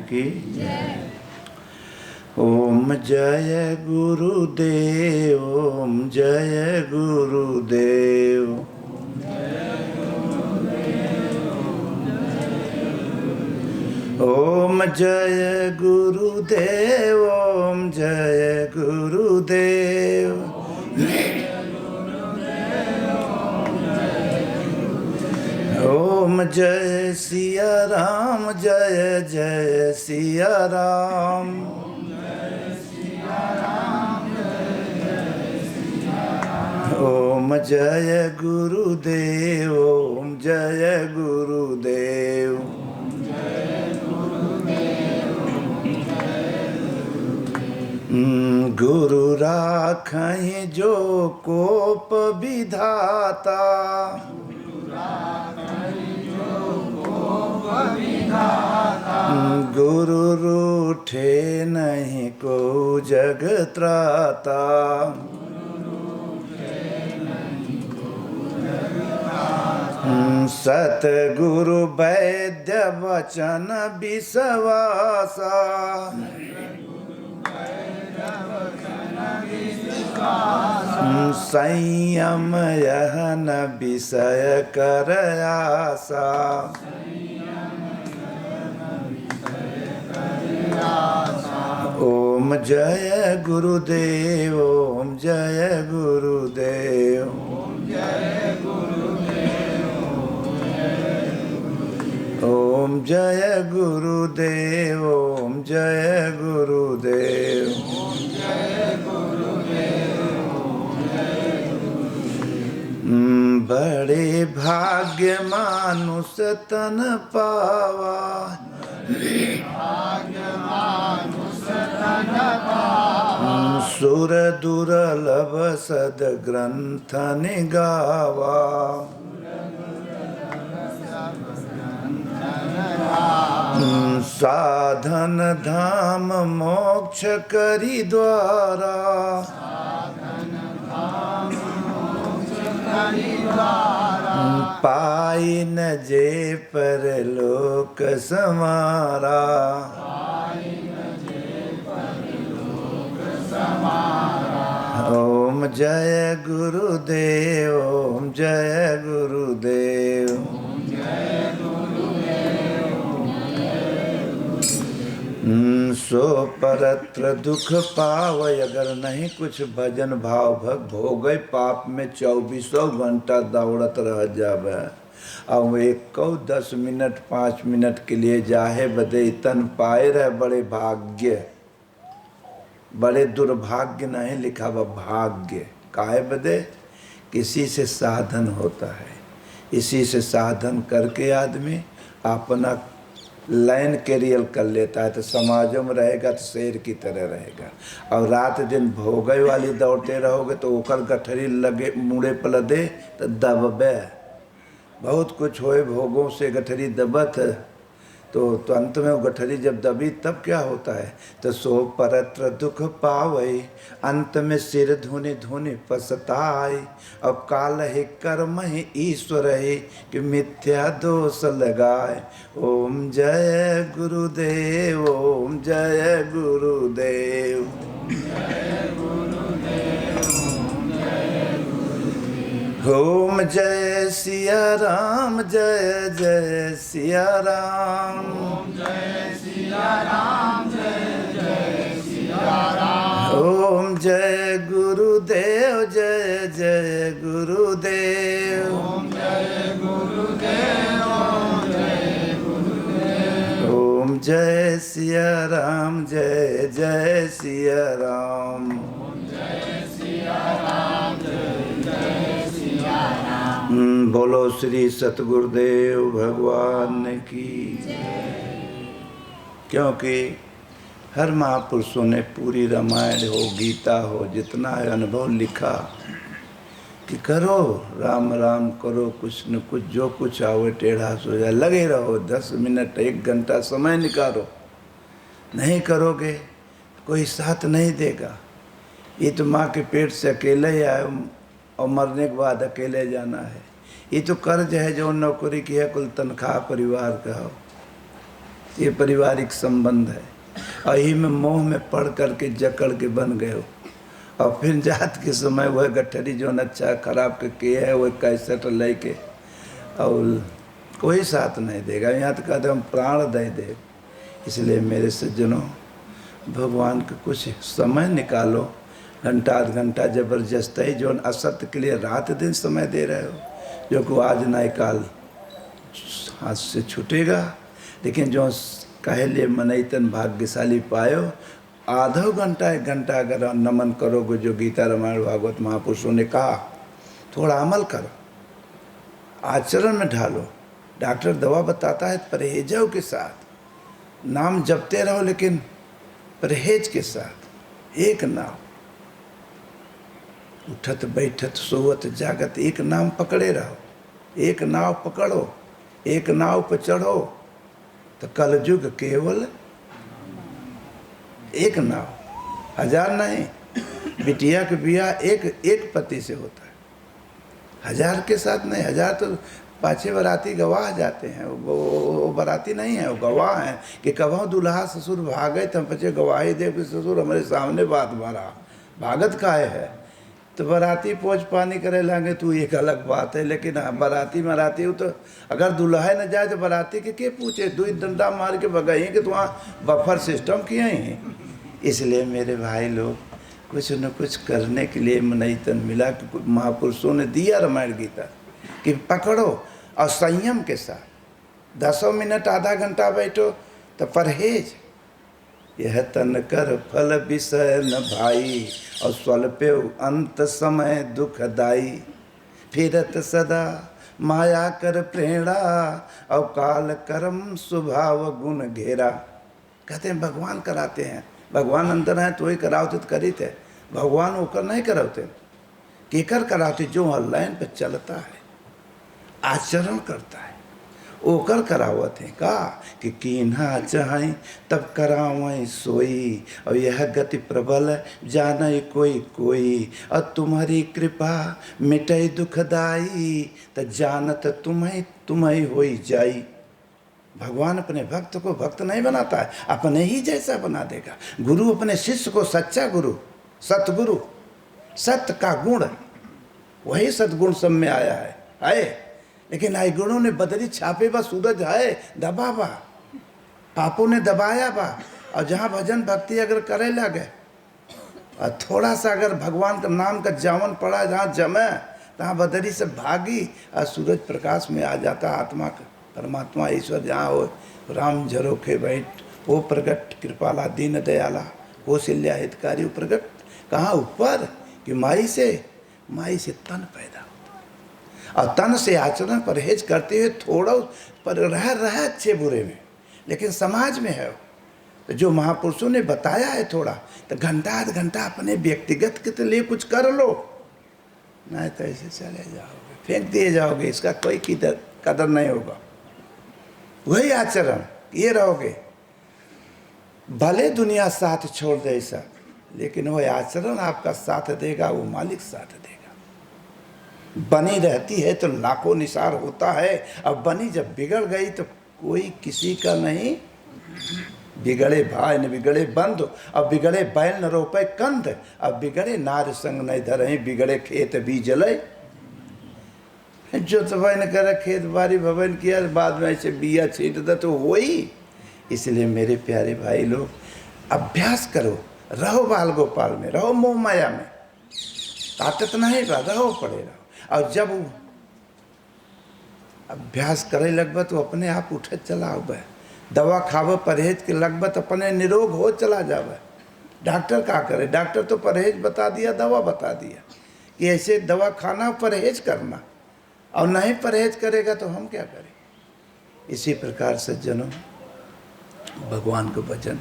की ओम जय गुरुदेव, ओम जय गुरुदेव। ओम जय गुरुदेव, ओम जय गुरुदेव। ओम जय सिया राम, जय जय सिया राम। ओम जय गुरुदेव, ओम जय गुरुदेव। गुरु राखहि जो कोप विधाता, गुरु रूठे नहीं को जग त्राता। सतगुरु वैद्य वचन विश्वासा, संयम यह न विषय कर आसा। ओम जय गुरुदेव, ओम जय गुरुदेव। ओम जय गुरुदेव, ओम जय गुरुदेव। बड़े भाग्य मानुष तन पावा, सुर दुर्लभ सद ग्रंथ निगावा। साधन धाम मोक्ष करी द्वारा, पाई न जे परलोक समारा। ओम जय गुरुदेव, ओम जय गुरुदेव। सो परत्र दुख पावय, अगर नहीं कुछ भजन भाव भग भोगय पाप में 24 घंटा दौड़त रह जावे। और एक 10 मिनट 5 मिनट के लिए जाहे बदे तन पाए रहे, बड़े भाग्य, बड़े दुर्भाग्य नहीं लिखा वह भाग्य काहे बदे। किसी से साधन होता है, इसी से साधन करके आदमी अपना लाइन कैरियर कर लेता है, तो समाजों में रहेगा तो शेर की तरह रहेगा। और रात दिन भोगे वाली दौड़ते रहोगे तो ओकर गठरी लगे मुड़े पर लदे तो दबे। बहुत कुछ होए भोगों से गठरी दबत, तो अंत में वो गठरी जब दबी तब क्या होता है। तो सो परत्र दुख पावई, अंत में सिर धुनि धुनि पछताई। और काल ही कर्म ही ईश्वर ही कि मिथ्या दोष लगाए। ओम जय गुरुदेव, ओम जय गुरुदेव। ओम जय सिया राम, जय जय सिया राम। ओम जय सिया राम, जय जय सिया राम। ओम जय गुरुदेव, जय जय गुरुदेव। ओम जय गुरुदेव, ओम जय गुरुदेव। ओम जय सिया राम, जय जय सिया राम। ओम जय सिया राम, जय जय। बोलो श्री सतगुरुदेव भगवान की। क्योंकि हर महापुरुषों ने पूरी रामायण हो, गीता हो, जितना है अनुभव लिखा कि करो राम राम करो, कुछ न कुछ जो कुछ आओ टेढ़ा सो जाए, लगे रहो 10 मिनट 1 घंटा समय निकालो। नहीं करोगे कोई साथ नहीं देगा। ये तो माँ के पेट से अकेले ही आए और मरने के बाद अकेले जाना है। ये तो कर्ज है जो नौकरी की है, कुल तनख्वाह परिवार का हो। ये पारिवारिक संबंध है। और यही में मोह में पढ़ करके जकड़ के बन गए हो। और फिर जात के समय वह गठरी जो अच्छा खराब के किए है वह कैसेट ले के और कोई साथ नहीं देगा। यहाँ तो कहते हम प्राण दे दे। इसलिए मेरे सज्जनों, भगवान का कुछ समय निकालो, घंटा आध घंटा जबरदस्त ही जो असत्य के लिए रात दिन समय दे रहे हो, जो को आज ना काल हाथ से छूटेगा। लेकिन जो कहे लिए मनैतन भाग्यशाली पायो, आधा घंटा एक घंटा अगर नमन करोगे जो गीता रामायण भागवत महापुरुषों ने कहा, थोड़ा अमल करो, आचरण में ढालो। डॉक्टर दवा बताता है परहेजों के साथ, नाम जपते रहो लेकिन परहेज के साथ। एक नाम, उठत बैठत सोवत जागत एक नाम पकड़े रहो। एक नाव पकड़ो, एक नाव पर चढ़ो तो कलयुग केवल एक नाव, हजार नहीं। बिटिया के बियाह एक पति से होता है, हजार के साथ नहीं। हजार तो पाछे बराती गवाह जाते हैं, वो बराती नहीं है, वो गवाह हैं कि कभी दुल्हा ससुर भागे तो हम पचे गवाही दे कि ससुर हमारे सामने बात मारा, भागत काहे है। तो बराती पोछ पानी करे लागे तो एक अलग बात है। लेकिन बराती मराती हो तो अगर दुल्हा न जाए तो बराती के पूछे, दुई डंडा मार के भगाई कि तुम बफर सिस्टम किए ही। इसलिए मेरे भाई लोग, कुछ न कुछ करने के लिए मनैतन मिला कि महापुरुषों ने दिया रामायण गीता कि पकड़ो और संयम के साथ 10 मिनट आधा घंटा बैठो तो परहेज। यह तन कर फल विषय न भाई, और स्वल्पे अंत समय दुखदाई। फिरत सदा माया कर प्रेरणा, और काल कर्म स्वभाव गुण घेरा। कहते हैं भगवान कराते हैं, भगवान अंदर है तो ही करावते तो करी थे, भगवान होकर नहीं करावते। केकर करावते? जो ऑनलाइन पर चलता है, आचरण करता है, ओकर करावत है। का कि कीन्हा चाहें तब करावें सोई, और यह गति प्रबल जाने कोई कोई। और तुम्हारी कृपा मिटे दुखदाई, तो जानत तुम्हें होई जाई। भगवान अपने भक्त को भक्त नहीं बनाता है, अपने ही जैसा बना देगा। गुरु अपने शिष्य को सच्चा गुरु, सतगुरु, सत्य का गुण, वही सद्गुण सब में आया है। लेकिन आई गुणों ने बदली छापे बा, सूरज है दबा बा, पापों ने दबाया बा। और जहाँ भजन भक्ति अगर करे लगे और थोड़ा सा अगर भगवान का नाम का जावन पड़ा, जहाँ जमे तहाँ बदरी से भागी और सूरज प्रकाश में आ जाता। आत्मा का परमात्मा ईश्वर जहाँ हो, राम झरोखे बैठ वो प्रगट, कृपाला दीन दयाला कौशल्या हितकारी प्रगट। कहाँ? ऊपर कि माई से तन पैदा होता, और तन से आचरण परहेज करते हुए थोड़ा पर रह अच्छे बुरे में, लेकिन समाज में है तो जो महापुरुषों ने बताया है थोड़ा, तो घंटा आध घंटा अपने व्यक्तिगत के लिए कुछ कर लो, नहीं तो ऐसे चले जाओगे, फेंक दिए जाओगे, इसका कोई कदर नहीं होगा। वही आचरण ये रहोगे, भले दुनिया साथ छोड़ दे ऐसा, लेकिन वही आचरण आपका साथ देगा, वो मालिक साथ देगा। बनी रहती है तो लाखों निसार होता है, अब बनी जब बिगड़ गई तो कोई किसी का नहीं। बिगड़े भाई न बिगड़े बंद, अब बिगड़े बैल न रोपे कंध, अब बिगड़े नार संग नहीं धरे, बिगड़े खेत बीज जले। जो तबाही न करे खेत बाड़ी भवन किया, बाद में ऐसे बिया छींट दे तो वही। इसलिए मेरे प्यारे भाई लोग, अभ्यास करो, रहो बाल गोपाल में, रहो मोह माया में, ताकत नहीं रहो पड़े रहो। और जब अभ्यास करे लगभग तो अपने आप उठे चला आवे, दवा खावे परहेज के लगभग तो अपने निरोग हो चला जावे। डॉक्टर क्या करे? डॉक्टर तो परहेज बता दिया, दवा बता दिया कि ऐसे दवा खाना, परहेज करना, और नहीं परहेज करेगा तो हम क्या करें। इसी प्रकार सज्जनों, भगवान को भजन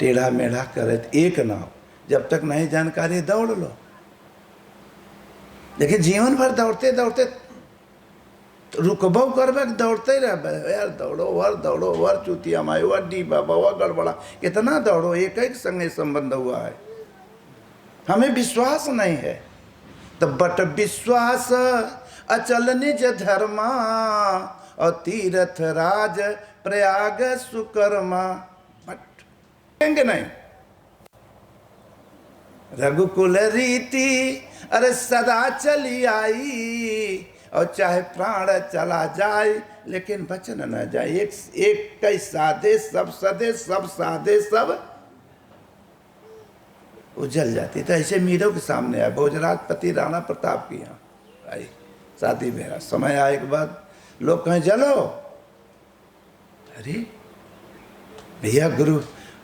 टेढ़ा मेढ़ा करे एक नाव, जब तक नहीं जानकारी दौड़ लो, लेकिन जीवन भर दौड़ते दौड़ते रुकबो करबे, दौड़ते ही रह यार, दौड़ो वर चुतिया माई, वर डीबा बाबा गड़बड़ा, कितना दौड़ो, एक संगे संबंध हुआ है। हमें विश्वास नहीं है तो बट विश्वास अचल निज धर्मा, और तीर्थ राज प्रयाग सुकर्मा। बट कहेंगे नहीं। रघुकुल रीति अरे सदा चली आई, और चाहे प्राण चला जाए लेकिन वचन न जाए। एक कई साधे सब सदे, सब साधे सब उजल जाती। तो ऐसे मीरों के सामने आया भोजराज पति राणा प्रताप की यहाँ आई शादी मेरा समय आए के बाद लोग कहें चलो, अरे भैया गुरु,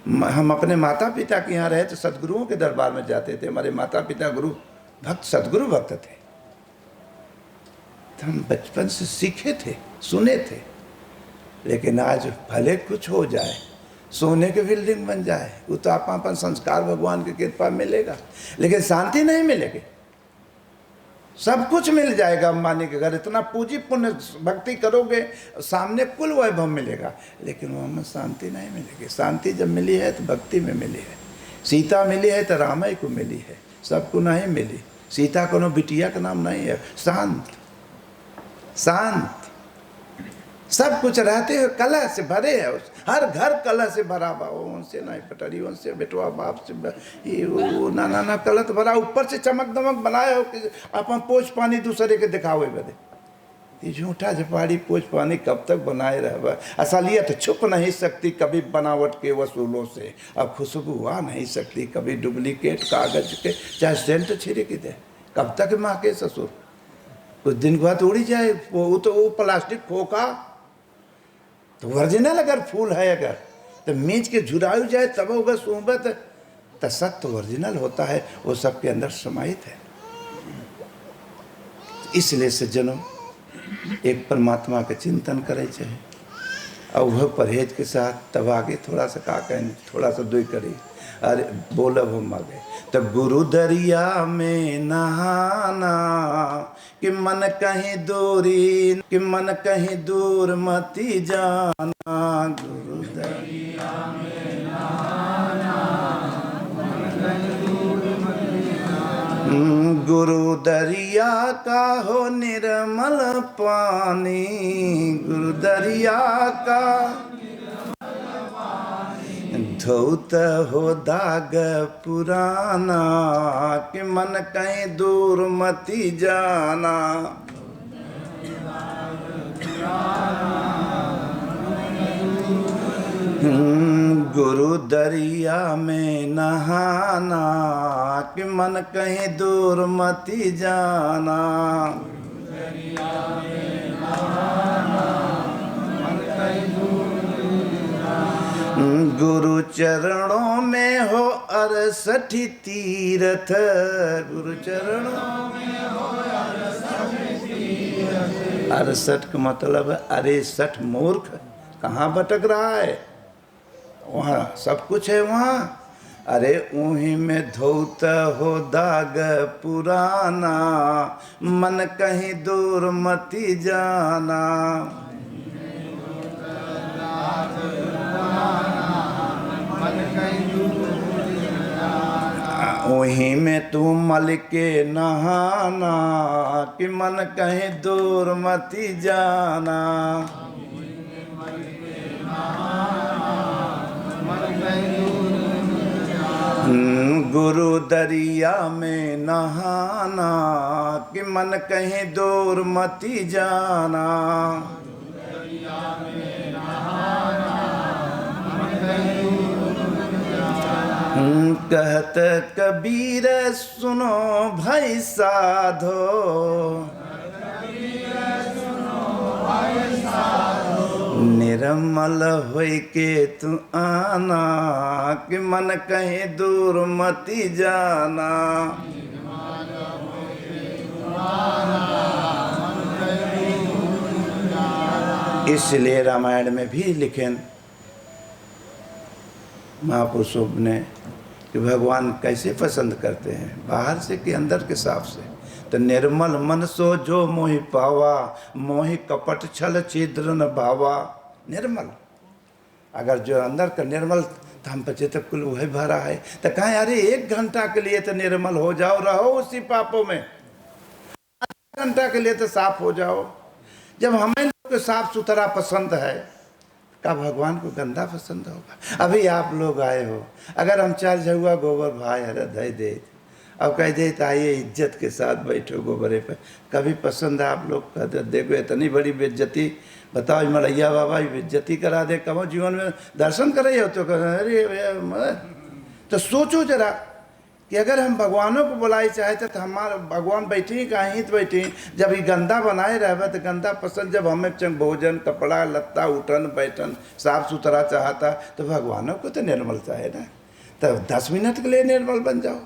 हम अपने माता पिता के यहाँ रहे तो सदगुरुओं के दरबार में जाते थे। हमारे माता पिता गुरु भक्त सदगुरु भक्त थे, तो हम बचपन से सीखे थे, सुने थे। लेकिन आज भले कुछ हो जाए, सोने के बिल्डिंग बन जाए, वो तो अपन संस्कार भगवान की कृपा मिलेगा, लेकिन शांति नहीं मिलेगी। सब कुछ मिल जाएगा अंबानी के घर, इतना पूजी पुण्य भक्ति करोगे सामने कुल वैभव मिलेगा, लेकिन वहाँ में शांति नहीं मिलेगी। शांति जब मिली है तो भक्ति में मिली है। सीता मिली है तो रामाई को मिली है, सबको नहीं मिली। सीता को बिटिया का नाम नहीं है। शांत शांत सब कुछ रहते हुए कलह से भरे है। हर घर कलह से भरा बा, उनसे नहीं पटरी, उनसे बेटवा बाप से ये वो ना कलह भरा। ऊपर से चमक दमक बनाए हो कि अपन पोछ पानी दूसरे के दिखावे बदे। ये झूठा झपाड़ी पोछ पानी कब तक बनाए रह। असलियत छुप नहीं सकती कभी बनावट के वसूलों से, अब खुशबू आ नहीं सकती कभी डुप्लीकेट कागज के, चाहे सेंट छिड़क दे। कब तक माँ के ससुर, कुछ दिन बाद उड़ी जाए वो, तो वो प्लास्टिक फोका तो ओरिजिनल अगर फूल है अगर तो मीच के झुरायु जाए तब होगा सोहबत, तो सत्य ओरिजिनल होता है, वो सबके अंदर समाहित है। इसलिए सज्जनों एक परमात्मा का चिंतन करे चाहिए, और वह परहेज के साथ तब आगे थोड़ा सा का कहें, थोड़ा सा दुई करी। अरे बोलब हम आगे तो गुरु दरिया में नहाना कि मन कहीं दूरी, कि मन कहीं दूर मती जाना। गुरु दरिया में नहाना, मन कहीं दूर मती जाना। गुरु दरिया का हो निर्मल पानी, गुरु दरिया का धौत हो दाग पुराना, कि मन कहीं दूर मती जाना। गुरु दरिया में नहाना कि मन कहीं दूर मती जाना। गुरु चरणों में हो 68 तीर्थ, गुरु चरणों में हो 68 का मतलब अरे 60 मूर्ख कहाँ भटक रहा है, वहाँ सब कुछ है वहाँ। अरे उन्हीं में धोत हो दाग पुराना, मन कहीं दूर मती जाना। वहीं में तू मल के नहाना कि मन कहीं दूर मती जाना। गुरु दरिया में नहाना कि मन कहीं दूर मती जाना। कहत कबीर सुनो भाई साधो, निर्मल होई के तू आना कि मन कहीं दूर मती जाना। इसलिए रामायण में भी लिखें महापुरुषों ने कि भगवान कैसे पसंद करते हैं, बाहर से कि अंदर के साफ से। तो निर्मल मन सो जो मोहि पावा, मोहि कपट छल छिद्र न भावा। निर्मल अगर जो अंदर का निर्मल तो हम बचे तो कुल वही भरा है। तो कहें अरे 1 घंटा के लिए तो निर्मल हो जाओ, रहो उसी पापों में, 1 घंटा के लिए तो साफ हो जाओ। जब हमें लोग को साफ सुथरा पसंद है, का भगवान को गंदा पसंद होगा? अभी आप लोग आए हो, अगर हम 4 झुआ गोबर भाई हरे धय दे, अब कह दे तो आइए इज्जत के साथ बैठो गोबरे पर, कभी पसंद है आप लोग कहते देखो इतनी बड़ी बेइज्जती, बताओ मलैया बाबा बेइज्जती करा दे, कहो जीवन में दर्शन करे हो तो अरे तो सोचो जरा कि अगर हम भगवानों को बुलाई चाहते तो हमारे भगवान बैठी कहीं तो बैठी, जब ये गंदा बनाए रहे तो गंदा पसंद, जब हमें भोजन कपड़ा लत्ता उठन बैठन साफ सुथरा चाहता तो भगवानों को तो निर्मल चाहे ना। तब 10 मिनट के लिए निर्मल बन जाओ,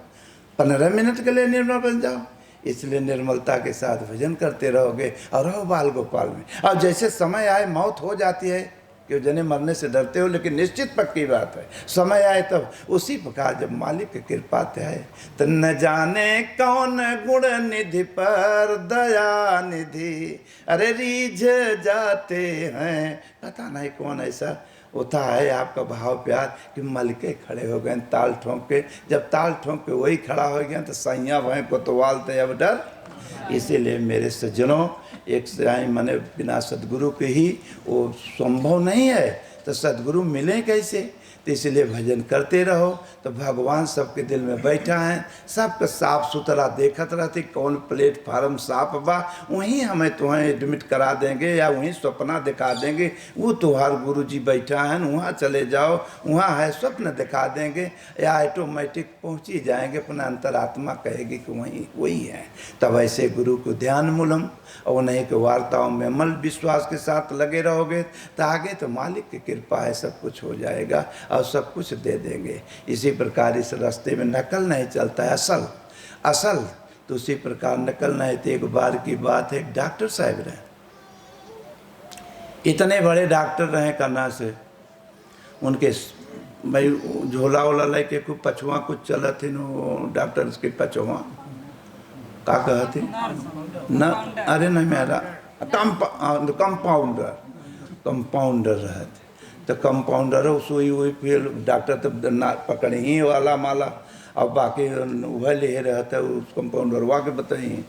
15 मिनट के लिए निर्मल बन जाओ, इसलिए निर्मलता के साथ भजन करते रहोगे और रहो बाल गोपाल में। और जैसे समय आए मौत हो जाती है कि जने मरने से डरते हो, लेकिन निश्चित पक्की बात है समय आए तब उसी प्रकार जब मालिक की कृपा है तो न जाने कौन गुण निधि पर दया निधि, अरे रीझ जाते हैं, पता नहीं कौन ऐसा होता है आपका भाव प्यार कि मलके खड़े हो गए ताल ठोंक के, जब ताल ठोंक के वही खड़ा हो गया तो सैया भय कोतवालते अब डर। इसीलिए मेरे सज्जनों, एक साई मने बिना सदगुरु के ही वो संभव नहीं है, तो सदगुरु मिले कैसे? तो इसलिए भजन करते रहो तो भगवान सबके दिल में बैठा है, सबका साफ सुथरा देखत रहते, कौन प्लेटफार्म साफ बा वहीं हमें तुम्हें एडमिट करा देंगे या वहीं सपना दिखा देंगे, वो तुम्हार गुरु जी बैठा है वहाँ चले जाओ, वहाँ है स्वप्न दिखा देंगे या ऑटोमेटिक पहुँच ही जाएंगे, अपना अंतरात्मा कहेगी कि वहीं वही है। तब ऐसे गुरु को ध्यान मूलम और नहीं कि वार्ताओं में अमल विश्वास के साथ लगे रहोगे तो आगे तो मालिक की कृपा है, सब कुछ हो जाएगा और सब कुछ दे देंगे। इसी प्रकार इस रास्ते में नकल नहीं चलता है, असल तो उसी प्रकार नकल नहीं। तो एक बार की बात है, एक डॉक्टर साहब रहे, इतने बड़े डॉक्टर रहे करना से, उनके भाई झोला वोला लेके कुछ पछुआ कुछ चला थे डॉक्टर के पछुआ का कहते न, अरे नहीं मेरा कंपाउंडर रहते, तो कंपाउंडर सुई हुई फिर डॉक्टर तब पकड़ ही वाला माला और बाकी वह ले रहता उस कंपाउंडरवा के बताइए,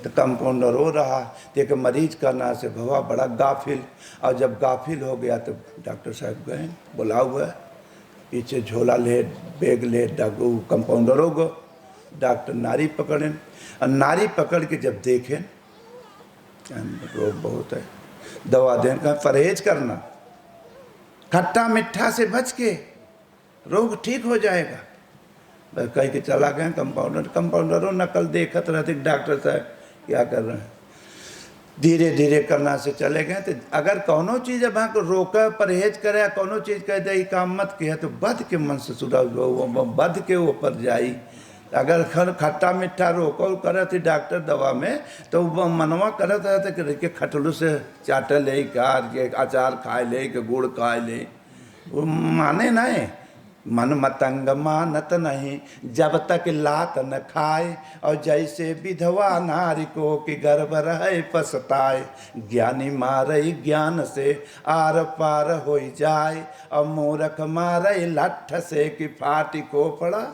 तो कंपाउंडर हो रहा तो एक मरीज करना से भवा बड़ा गाफिल, और जब गाफिल हो गया तो डॉक्टर साहब गए, बुला हुआ पीछे झोला ले बैग ले कंपाउंडर हो गो, डॉक्टर नारी पकड़े और नारी पकड़ के जब देखें रोग बहुत है, दवा देने का परहेज करना, खट्टा मिठा से बच के रोग ठीक हो जाएगा, बस कह के चला गए कंपाउंडरों नकल देखत रहते डॉक्टर साहब क्या कर रहे हैं, धीरे धीरे करना से चले गए। तो अगर कोनो चीज़ अब को रोका परहेज करे, कोनो चीज़ कह दे काम मत किया तो बद के मन से सुधा बद के ऊपर जाई। अगर खट्टा मीठा रोको करे थी डॉक्टर दवा में तो मनवा करत रहते कि खटलू से चाट ले के अचार खाए ले के गुड़ खाए ले, वो माने नहीं, मन मतंग मानत नहीं जब तक लात न खाए, और जैसे विधवा नारी को कि गर्भ रहे पछताए, ज्ञानी मारे ज्ञान से आर पार हो जाए, और मूर्ख मारे लठ से कि फाटी को पड़ा।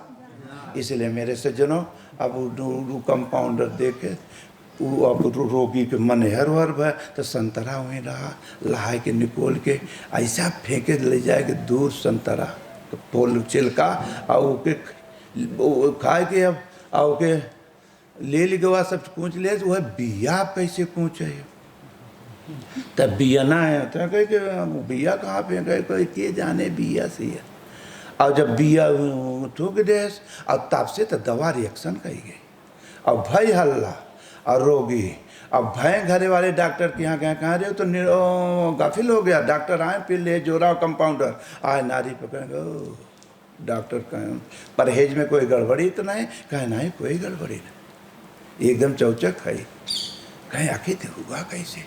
इसलिए मेरे सज्जनों, अब कंपाउंडर देखे अब रोगी के मन हर भय तो संतरा वहीं रहा, लहाय के निकोल के ऐसा फेंके ले जाए कि दूर संतरा तो पोल चिलका और खाए के अब और के ले गवा सब कूच ले, वह बिया कैसे कूचे तब बिया ना है तो कहे बिया कहाँ पे गए, कोई के जाने बिया से है। और जब बिया थूक दे और तब से तो दवा रिएक्शन कही गई, और भय हल्ला और रोगी, अब भय घरे वाले डॉक्टर के यहाँ गए, कहाँ रहे तो गाफिल हो गया, डॉक्टर आए फिर ले जोरा कंपाउंडर आए, नारी पकड़ेंगे डॉक्टर कहें परहेज में कोई गड़बड़ी तो नहीं, कहे नहीं कोई गड़बड़ी नहीं, एकदम चौचक है, कहें आखिर तो हुआ कैसे,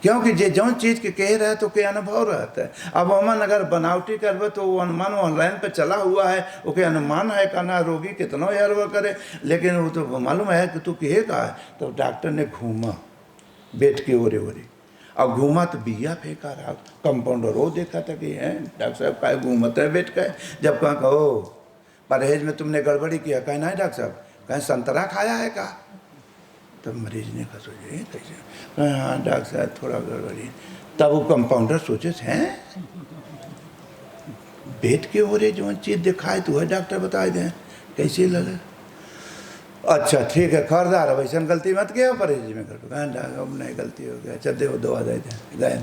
क्योंकि जे जौन चीज़ के कह रहा है तो के अनुभव रहता है। अब अमन अगर बनावटी करबे तो वो अनुमान ऑनलाइन पे चला हुआ है, ओके अनुमान है करना रोगी कितना यार वो करे, लेकिन वो तो मालूम है कि तू कहे का है। तो डॉक्टर ने घूमा बैठ के ओरे और घूमा तो बिया फेंका रहा, कंपाउंडर वो देखा था कि हैं डॉक्टर साहब का घूमते हैं बैठ के, जब कहा कहो परहेज में तुमने गड़बड़ी किया, कहे नहीं डॉक्टर साहब, कहें संतरा खाया है का, तब मरीज ने कहा सोचे कैसे, हाँ डॉक्टर साहब थोड़ा गड़बड़ी। तब वो कंपाउंडर सोचे हैं पेट के हो रहे जो चीज़ दिखाए तो है डॉक्टर बताए दें कैसे लगे। अच्छा ठीक है खबरदार वैसे गलती मत किया परहेज में कर। अब नहीं गलती हो गया, अच्छा देखो दवा दे दें गए।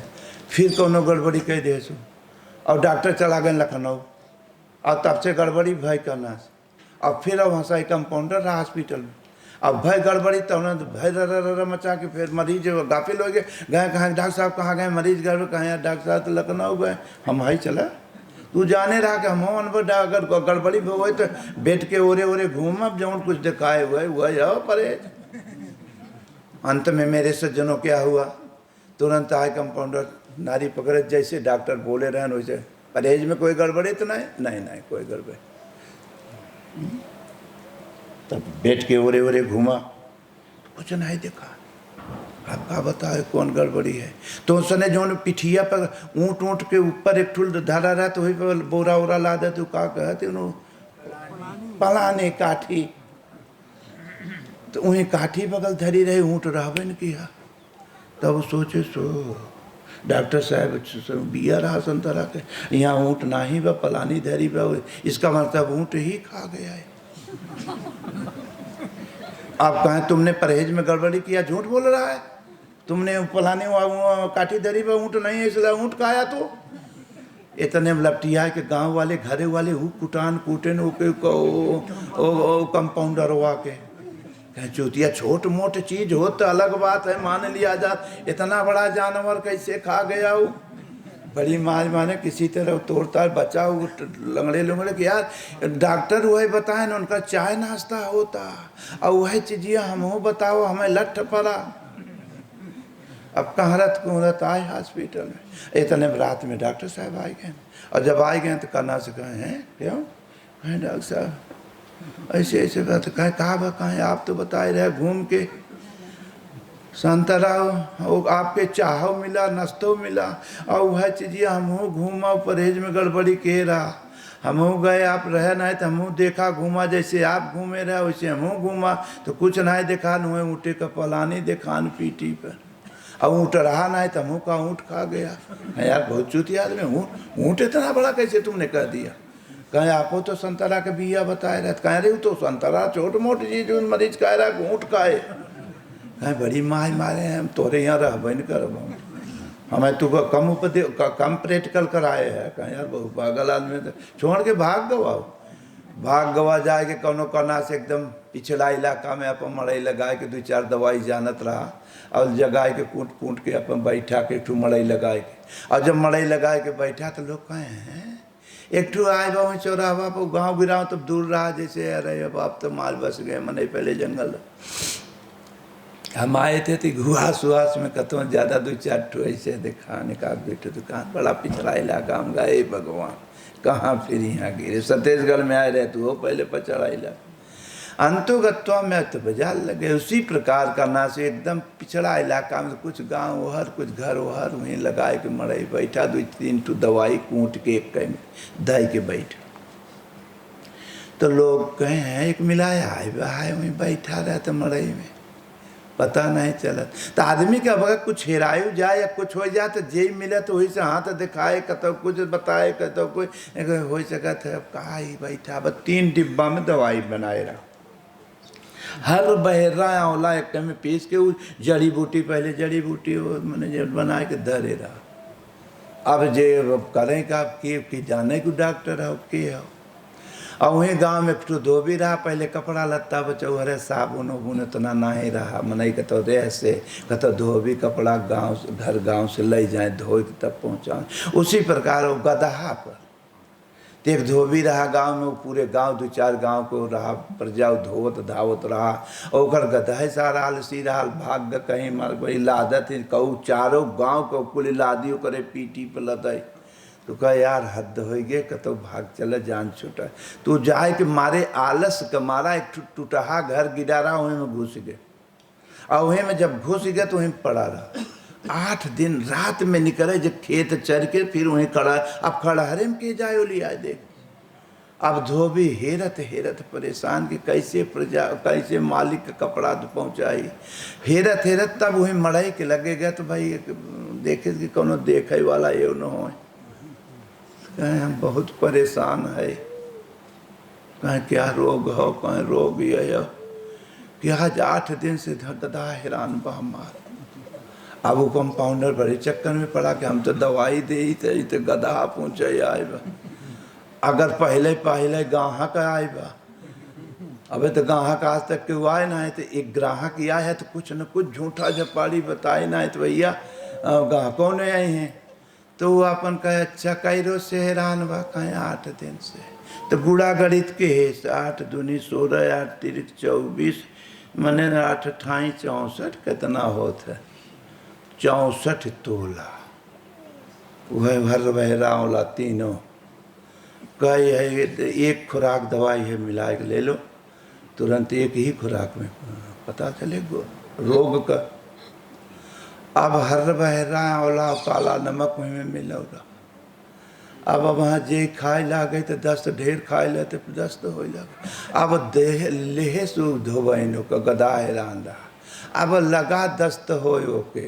फिर कोनो गड़बड़ी कह दे सो और डॉक्टर चला गए लखनऊ और तब से गड़बड़ी भय करना। अब फिर अब हंसा कंपाउंडर रहा हॉस्पिटल में। अब भय गड़बड़ी तब ना भय रर मचा के फिर मरीज गाफिल हो गए कहाँ डॉक्टर साहब कहाँ गए, मरीज गड़बड़ कहाँ, डॉक्टर साहब तो लखनऊ गए। हम भाई चला तू जाने रहा कि हम अनुभव अगर गड़बड़ी हो तो बेट के ओरे ओरे घूम अब जौन कुछ दिखाए हुए हुआ जाओ परहेज। अंत में मेरे सज्जनों क्या हुआ, तुरंत आए कंपाउंडर नारी पकड़े जैसे डॉक्टर बोले रहे वैसे परहेज में कोई गड़बड़ी तो नहीं कोई गड़बड़ी। तब बेट के ओरे ओरे घूमा कुछ नहीं देखा। आपका बताओ कौन गड़बड़ी है। तो उसने जो पिठिया पर ऊँट ऊँट के ऊपर एक ठुल धरा रहा तो वही पर बोरा वोरा ला दे तो का कहते पलाने काठी। तो वहीं काठी बगल धरी रहे ऊँट रहबे न किया। तब सोचे सो डॉक्टर साहब बिया रहा संतरा के यहाँ ऊँट ना ही बा पलानी धरी बा, इसका मतलब ऊँट ही खा गया है। आप कहें तुमने परहेज में गड़बड़ी किया, झूठ बोल रहा है, तुमने पलाने काठी धरी पे ऊँट नहीं है इसलिए ऊँट खाया। तो इतने लपटिया के गांव वाले घरे वाले कुटान कूटन कंपाउंडर हुआ के चूतिया छोट मोट चीज हो तो अलग बात है मान लिया जा, इतना बड़ा जानवर कैसे खा गया वो। बड़ी माने किसी तरह तोड़ता बचा लंगड़े लंगड़े के यार डॉक्टर वही बताए ना उनका चाय नाश्ता होता और वही चीज़िया हम बताओ हमें लठ पड़ा। अब कहरत कुहरत आए हॉस्पिटल में। इतने रात में डॉक्टर साहब आए गए और जब आए गए तो करना से कहे हैं क्यों कहें डॉक्टर साहब ऐसे ऐसे बात कहें कहा कहें आप तो बताए रहे घूम के संतरा आपके चाहो मिला नस्तो मिला और वह चीज़िए हमहूँ घूमा परहेज में गड़बड़ी के रहा। हमहूँ गए आप रहे नहीं तो हमहूँ देखा घूमा जैसे आप घूमे रहे वैसे हमहूँ घूमा तो कुछ नहीं देखा न हुए ऊँटे का पलानी देखान पीठी पर और ऊँट रहा नहीं तो हमहूँ का ऊँट खा गया। यार बहुत चूती आदमी ऊँट इतना बड़ा कैसे तुमने कह दिया। कहें आपको तो संतरा के बिया बताए रहे कह रहे तो संतरा छोट मोट चीज मरीज कह रहा ऊँट खाए। कहें बड़ी माय मारे हैं हम तोरे यहाँ रहबे न करब हमें तू कम कम प्रैक्टिकल कराए है। कहें यार बहुत पागल आदमी तो छोड़ के भाग गवा जाए के कोनो करना से एकदम पिछला इलाका में अपन मड़ई लगाए के 2-4 दवाई जानत रहा और जगाए के कूट के अपन बैठा के एक मड़ई लगाए के और जब मड़ई लगाए के बैठा तो लोग कहें हैं एक ठू आए बा वहीं चौराहा पर गाँव गिराव तब दूर रहा जैसे अरे अब आप तो माल बस गए मने पहले जंगल। हम आए थे तो घुआस उआस में कतो ज़्यादा 2-4 ठू ऐसे देखा निकाल बैठे दुकान बड़ा पिछड़ा इलाका हम गए भगवान कहाँ फिर यहाँ गिरे छत्तीसगढ़ में आए रहे तो वो पहले पचड़ा इलाका अंतोगत्वा में तो बाजार लगे। उसी प्रकार करना से एकदम पिछड़ा इलाका में कुछ गांव ओहर कुछ घर ओहर वहीं लगाए के मड़ई बैठा 2-3 ठू दवाई कूट के एक कहीं दही के बैठ तो लोग कहे हैं एक मिलाया है वहीं बैठा रहा था मड़ई में पता नहीं चला। तो आदमी के अगर कुछ हेरायु जाए या कुछ हो जाए तो जे मिले तो वही से हाथ दिखाए कतो कुछ बताए कतो कोई हो सकत है। अब कहा ही बैठा अब 3 डिब्बा में दवाई बनाए रहा हर बहरा आंवला एक में पीस के जड़ी बूटी पहले जड़ी बूटी मैंने जब बना के धरे रहा। अब जे करें का कि जाने को डॉक्टर है के हो और वहीं गांव में एक धोबी रहा पहले कपड़ा लत्ता बचाओ हरे साबुन उबुन इतना ना ही रहा मनई कहते रे से कहते धोबी कपड़ा गांव से ले जाए धो के तब पहुँचाए। उसी प्रकार वो गदहा पर एक धोबी रहा गांव में पूरे गांव 2-4 गांव को रहा प्रजा धोवत धावत रहा और गदहे सारा आलसी रहा भाग कहीं मर गई लादत कहू चारों गांव को कुल लादियों करे पीठी पर लदई तो कह यार हद हो गए कतो भाग चला जान छूटा तो जाए के मारे आलस के मारा एक टूटहा घर गिरा रहा वहीं में घुस गए और वहीं में जब घुस गए तो वहीं पड़ा रहा 8 दिन रात में निकले जब खेत चर के फिर वहीं खड़ा अब खड़हरे में के जाए लिया देख अब धोबी हेरत हेरत परेशान कि कैसे प्रजा कैसे मालिक का कपड़ा पहुँचाई। हेरत हेरत तब वही मड़ई के लगे गए तो भाई देखे कि कोनो देखे वाला ये न हो। कहें हम बहुत परेशान है, कहें क्या रोग हो, कहें रोग ये हो कि आज 8 दिन से गधा हैरान बा हमार। अब वो कंपाउंडर बड़े चक्कर में पड़ा कि हम तो दवाई दे ही थे तो गधा पहुँचे आए बा। अगर पहले पहले ग्राहक आए बा, अबे तो ग्राहक आज तक क्यों आए ना है, तो एक ग्राहक आया है तो कुछ न कुछ झूठा झपाड़ी बताए ना है तो भैया ग्राहकों ने आए हैं। तो वो अपन कहे अच्छा कई रोज से हैरान बा, कहें 8 दिन से। तो बूढ़ा गणित के है 8 दूनी 16 8 तिरिक 24 मने 8 अठाई 64 कितना होता है 64 तोला। वह भर बहरा वाला तीनों कई है एक खुराक दवाई है मिला के ले लो, तुरंत एक ही खुराक में पता चले रोग का। अब हर बहरा वाला काला नमक में मिलोगा। अब वहाँ जे खाए लागे तो दस्त ढेर खाए ले तो दस्त हो लगे। अब देह लेहे सूख धोबैनो का गदा हैरान रहा। अब लगा दस्त हो के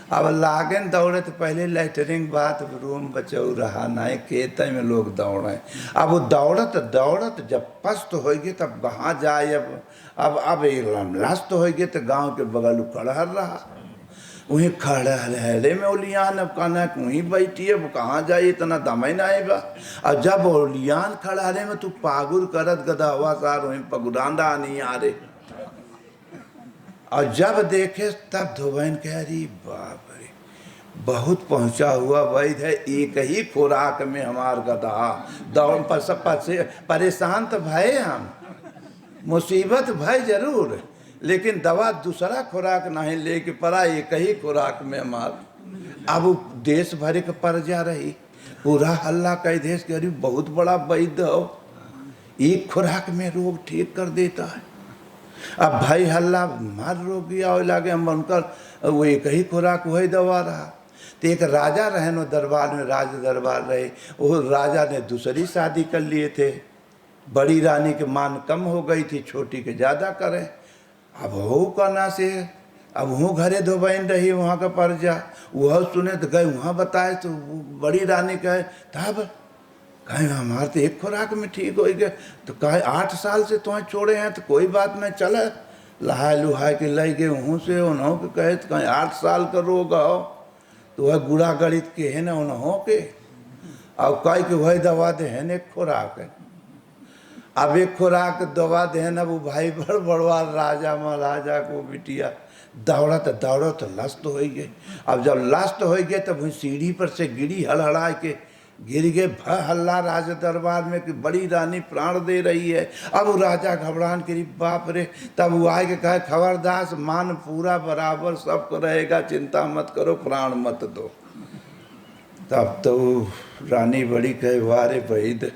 अब लागन दौड़े तो पहले लेटरिंग बाथरूम बचाऊ रहा नहीं खेत में लोग दौड़े। अब वो दौड़त दौड़त जब पस्त होगी तब कहाँ जाए। अब लास्ट होगी तो गांव के बगल खड़हर रहा। वहीं खड़हरे में ओलियान अब कहना वहीं बैठी है कहाँ जाए इतना दमे ना आएगा। और जब ओलियान खड़हरे में तू पागुर करत गदा हुआ सार वहीं पगुरांडा नहीं आ रहे। और जब देखे तब धोबैन कह रही बाप रे बहुत पहुंचा हुआ वैद है, एक ही खुराक में हमार गधा दौड़ पर सब परेशान तो भय हम मुसीबत भय जरूर, लेकिन दवा दूसरा खुराक नहीं लेके पड़ा एक ही खुराक में हमार। अब देश भर के पर जा रही पूरा हल्ला कई देश के अरे बहुत बड़ा वैद्य हो एक खुराक में रोग ठीक कर देता है। अब भाई हल्ला मार रोगी आओ लागे हम उनकर वो एक ही खुराक वही दवा रहा। तो एक राजा रहे नो दरबार में राज दरबार रहे, वो राजा ने दूसरी शादी कर लिए थे। बड़ी रानी के मान कम हो गई थी, छोटी के ज़्यादा करें। अब हो कहना से अब वो घरे दो बहन रही वहाँ का परजा वह सुने तो गए वहाँ बताए तो बड़ी रानी कहे तब कहें हमारे तो एक खुराक में ठीक हो गए। तो कहे 8 साल से तुम्हें छोड़े हैं तो कोई बात नहीं चले लहाय लुहाय के ले गए वहाँ से उन्हों के कहे तो कहीं 8 साल का रोग हो तो वह गुड़ा गणित के है ना उन्हों के अब कह के वही दवा दे है एक खुराक है। अब एक खुराक दवा दे ना वो भाई बड़वा राजा महाराजा को बिटिया दौड़त दौड़त लस्त हो गई। अब जब लस्त हो गए तब वही सीढ़ी पर से गिरी हड़हड़ा के गिर गए। हल्ला राज दरबार में कि बड़ी रानी प्राण दे रही है। अब वो राजा घबरान करी बाप रे। तब वो आए के कहे खबरदास मान पूरा बराबर सबको रहेगा चिंता मत करो प्राण मत दो। तब तो रानी बड़ी कहे वारे वैद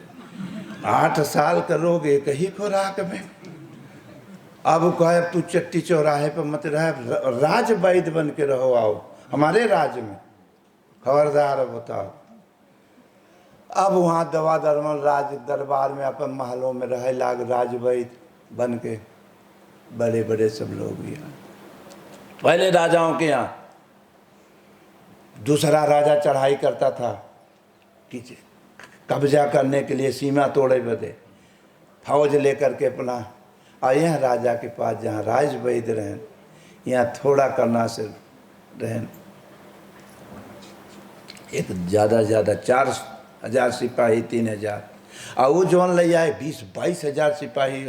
8 साल का रोग एक ही खुराक में। अब कहे तू चट्टी चौराहे पर मत रहे राज वैद बन के रहो आओ हमारे राज्य में खबरदार बताओ। अब वहाँ दवा दरमन राज दरबार में अपन महलों में रहे लाग राजवैद बन के बड़े बड़े सब लोग यहाँ। पहले राजाओं के यहाँ दूसरा राजा चढ़ाई करता था कि कब्जा करने के लिए सीमा तोड़े बदे फौज लेकर के अपना आए हैं राजा के पास जहाँ राजवैद रहें यहाँ थोड़ा करना से रहें। एक ज़्यादा 4,000 सिपाही 3,000 और वो जौन ले आए 20-22 हज़ार सिपाही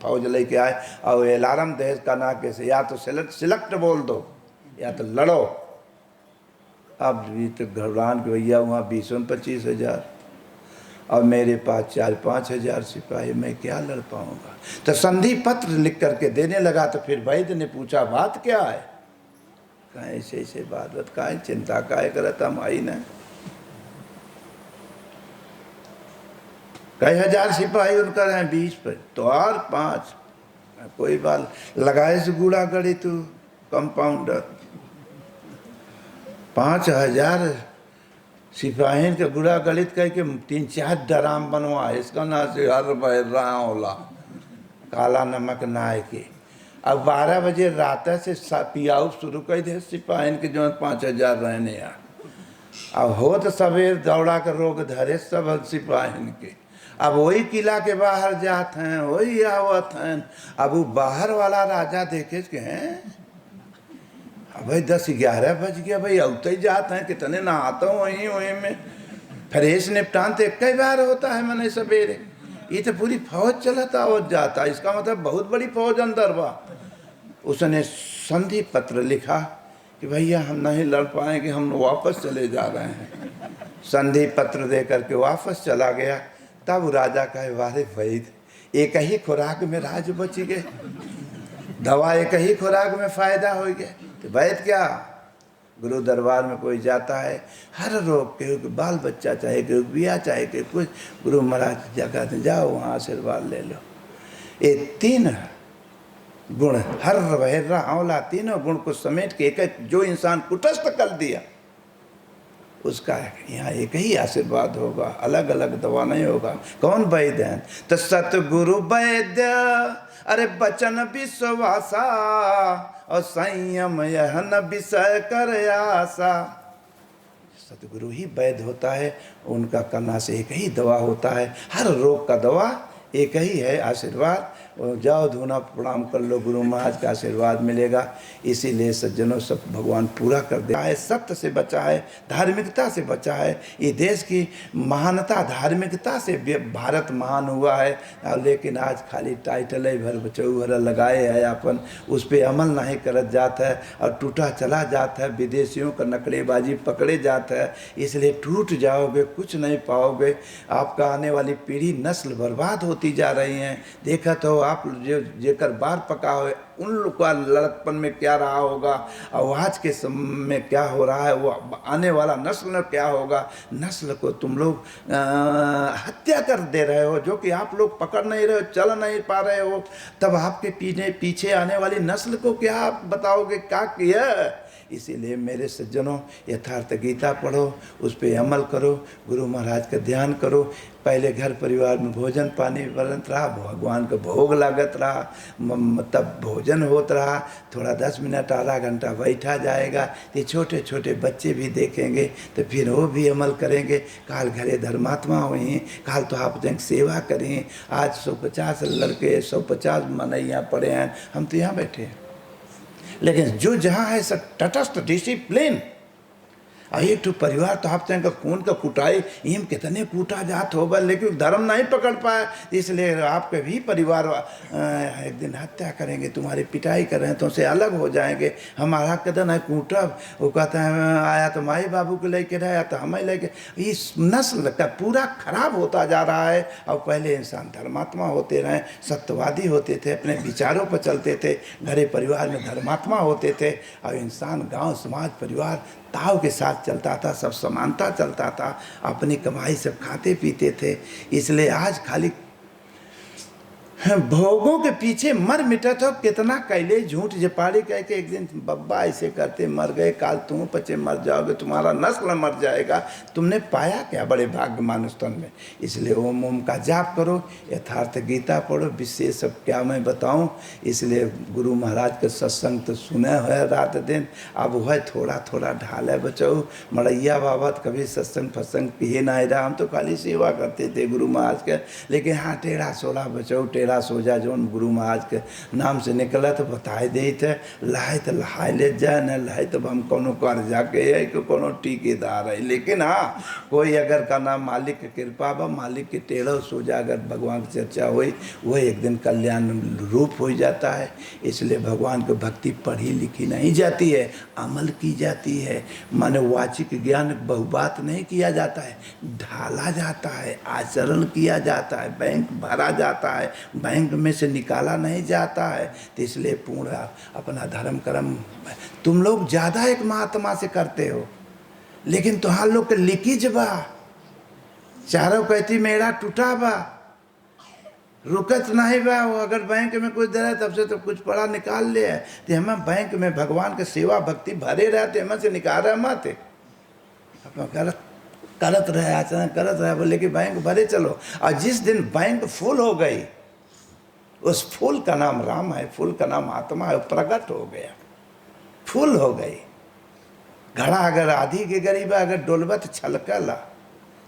फौज लेके आए और अलार्म दहेज का ना कैसे या तो सिलेक्ट बोल दो या तो लड़ो। अब भी तो घबरान के भैया वहाँ 20-25 हज़ार और मेरे पास 4-5 हज़ार सिपाही मैं क्या लड़ पाऊँगा। तो संधि पत्र लिख करके देने लगा। तो फिर वैद्य ने पूछा बात क्या है। कहीं ऐसे बात कहीं चिंता काहे करता हम आई ना। कई हज़ार सिपाही उनका रहे 20 पर तो और 5 कोई बात लगाए से गुड़ा गड़ी तू कंपाउंडर 5,000 सिपाही के गुड़ा गलित कह के 3-4 ड्राम बनवा, इसका ना से हर बह रहा होला काला नमक नाय के। अब 12 बजे रात से पियाऊ शुरू कर दे सिपाही के जो 5,000 रहने यार। अब हो तो सवेर दौड़ा कर रोग धरे सब सिपाही के। अब वही किला के बाहर जाते हैं, वही आवत हैं। अब वो बाहर वाला राजा देखे के हैं, अब भाई 10-11 बज गया भाई, औते ही जाते हैं, कितने नहाता हूँ वहीं वहीं में फ्रेश निपटान तो एक ही बार होता है मैंने सवेरे। ये तो पूरी फौज चलता और जाता, इसका मतलब बहुत बड़ी फौज अंदर बा। उसने संधि पत्र लिखा कि भैया हम नहीं लड़ पाएंगे, हम वापस चले जा रहे हैं। संधि पत्र दे करके वापस चला गया। तब राजा कहे वारे वैद, एक ही खुराक में राज बच गए, दवा एक ही खुराक में फायदा हो गया। तो वैद क्या, गुरु दरबार में कोई जाता है हर रोग के बाल बच्चा चाहे कि बिया चाहे कि कुछ, गुरु महाराज जगह दे जाओ वहाँ आशीर्वाद ले लो। ये 3 गुण हर बहरा आंवला, तीनों गुण को समेट के एक जो इंसान कुटस्थ कर दिया उसका यहाँ एक ही आशीर्वाद होगा, अलग अलग दवा नहीं होगा। कौन वैद्य हैं? तो सतगुरु वैद्य अरे बचन विश्वासा और संयम यह न विषय कर आशा। सतगुरु ही वैद्य होता है, उनका करना से एक ही दवा होता है। हर रोग का दवा एक ही है, आशीर्वाद। जाओ धूना प्रणाम कर लो, गुरु महाराज का आशीर्वाद मिलेगा। इसीलिए सज्जनों सब भगवान पूरा कर दे है। सत्य से बचा है, धार्मिकता से बचा है। ये देश की महानता धार्मिकता से भारत महान हुआ है। लेकिन आज खाली टाइटल भर बचऊ भर लगाए है अपन, उस पर अमल नहीं करत जाता है और टूटा चला जाता है। विदेशियों का नकड़ेबाजी पकड़े जाता है, इसलिए टूट जाओगे, कुछ नहीं पाओगे। आपका आने वाली पीढ़ी नस्ल बर्बाद होती जा रही है। देखा तो आप जो जेकर बार पका हो उन लोग का लड़कपन में क्या रहा होगा और आज के समय में क्या हो रहा है, वो आने वाला नस्ल में क्या होगा। नस्ल को तुम लोग हत्या कर दे रहे हो, जो कि आप लोग पकड़ नहीं रहे हो, चल नहीं पा रहे हो। तब आपके पीछे आने वाली नस्ल को क्या आप बताओगे क्या किया। इसीलिए मेरे सज्जनों, यथार्थ गीता पढ़ो, उस पर अमल करो, गुरु महाराज का ध्यान करो। पहले घर परिवार में भोजन पानी बनत रहा, भगवान का भोग लागत रहा, तब भोजन होत रहा। थोड़ा 10 मिनट आधा घंटा बैठा जाएगा, ये छोटे छोटे बच्चे भी देखेंगे तो फिर वो भी अमल करेंगे। काल घरे धर्मात्मा हुई, काल तो आप जंग सेवा करें। आज 150 लड़के 150 मनैया पड़े हैं, हम तो यहाँ बैठे हैं। लेकिन जो जहाँ है सब तटस्थ डिसिप्लिन। एक तो परिवार तो आप चाहेंगे खून का कुटाई, इम कितने कूटा जात होगा, लेकिन धर्म नहीं पकड़ पाए, इसलिए आपके भी परिवार एक दिन हत्या करेंगे, तुम्हारी पिटाई कर रहे हैं तो उनसे अलग हो जाएंगे। हमारा कदम है कूटब, वो कहते हैं आया तो माई बाबू को लेके रहा, तो हमें लेके। इस नस्ल का पूरा खराब होता जा रहा है। और पहले इंसान धर्मात्मा होते रहे, सत्यवादी होते थे, अपने विचारों पर चलते थे, घरे परिवार में धर्मात्मा होते थे, और इंसान गाँव समाज परिवार ताव के साथ चलता था, सब समानता चलता था, अपनी कमाई सब खाते पीते थे। इसलिए आज खाली भोगों के पीछे मर मिटा था। कितना कैले झूठ जपाड़ी कह के एक दिन बब्बा ऐसे करते मर गए, काल तुम पचे मर जाओगे, तुम्हारा नस्ल मर जाएगा। तुमने पाया क्या बड़े भाग्य मानुस्तन में। इसलिए ओम ओम का जाप करो, यथार्थ गीता पढ़ो, विशेष सब क्या मैं बताऊं। इसलिए गुरु महाराज के सत्संग तो सुने है रात दिन, अब वह थोड़ा थोड़ा ढाले बचाओ। मड़ैया बाबा कभी सत्संग फत्संग पिए ना रहा, हम तो खाली सेवा करते थे गुरु महाराज के। लेकिन हाँ टेढ़ा सोला बचाओ, टेढ़ा सोजा जो गुरु महाराज के नाम से निकला तो बताए दे थे। लहाय तो लहाय ले जाए, न लहाय तो हम कोनो कर जाके है कि कोनो टीकेदार है। लेकिन हाँ कोई अगर का नाम मालिक की कृपा बा, मालिक के टेढ़ो सोजा अगर भगवान की चर्चा हुई, वह एक दिन कल्याण रूप हो जाता है। इसलिए भगवान की भक्ति पढ़ी लिखी नहीं जाती है, अमल की जाती है। माने वाचिक ज्ञान बहुबात नहीं किया जाता है, ढाला जाता है, आचरण किया जाता है, बैंक भरा जाता है, बैंक में से निकाला नहीं जाता है। तो इसलिए पूर्ण अपना धर्म कर्म तुम लोग ज़्यादा एक महात्मा से करते हो, लेकिन तुहार लोग के लीकेज बा, चारों कहती मेरा टूटा बा, रुकत नहीं बा। वो अगर बैंक में कुछ दे रहा है तब से तो कुछ पड़ा निकाल ले है, तो हमें बैंक में भगवान के सेवा भक्ति भरे रहते, हमें से निकाल रहे मत अपना गलत करत रहे आचरण करत रहे, बोले कि बैंक भरे चलो। और जिस दिन बैंक फुल हो गई, उस फूल का नाम राम है, फूल का नाम आत्मा है, प्रकट हो गया, फूल हो गई। घड़ा अगर आधी के गरीबा अगर डोलबत छलकला,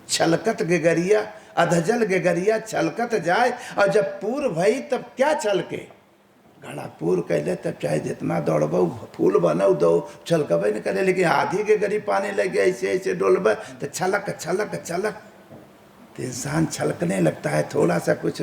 छलकत के गरिया अधजल के गरिया छलकत जाए। और जब पूर भई तब क्या छलके, घड़ा पूर कैले तब चाहे जितना दौड़बो फूल बनऊ दो छलकबे नहीं करे। लेकिन आधी के गरीब पानी लगे ऐसे ऐसे डोलबे तो छलक छलक छलक, तो इंसान छलकने लगता है। थोड़ा सा कुछ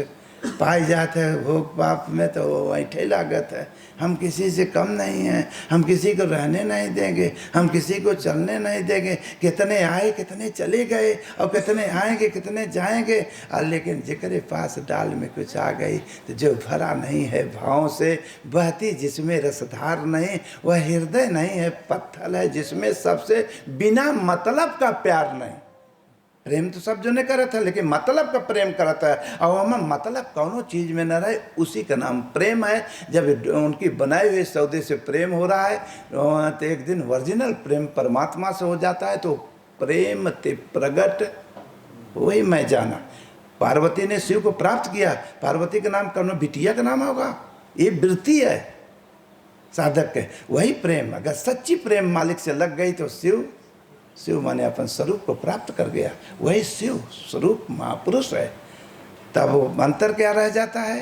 पाई जाते है भोग पाप में तो वो ऐठे लागत है। हम किसी से कम नहीं हैं, हम किसी को रहने नहीं देंगे, हम किसी को चलने नहीं देंगे। कितने आए कितने चले गए, और कितने आएंगे कितने जाएंगे। और लेकिन जिक्र पास डाल में कुछ आ गई, तो जो भरा नहीं है भावों से, बहती जिसमें रसधार नहीं, वह हृदय नहीं है पत्थर है जिसमें सबसे बिना मतलब का प्यार नहीं। प्रेम तो सब जो ने करा था, लेकिन मतलब का प्रेम करता है। और हमें मतलब कौनो चीज़ में न रहे, उसी का नाम प्रेम है। जब उनकी बनाए हुए सौदे से प्रेम हो रहा है, तो एक दिन ओरिजिनल प्रेम परमात्मा से हो जाता है। तो प्रेम ते प्रगट वही मैं जाना। पार्वती ने शिव को प्राप्त किया, पार्वती का नाम कौनो बिटिया का नाम होगा, ये वृत्ति है साधक के। वही प्रेम अगर सच्ची प्रेम मालिक से लग गई तो शिव माने अपन स्वरूप को प्राप्त कर गया। वही शिव स्वरूप महापुरुष है। तब वो अंतर क्या रह जाता है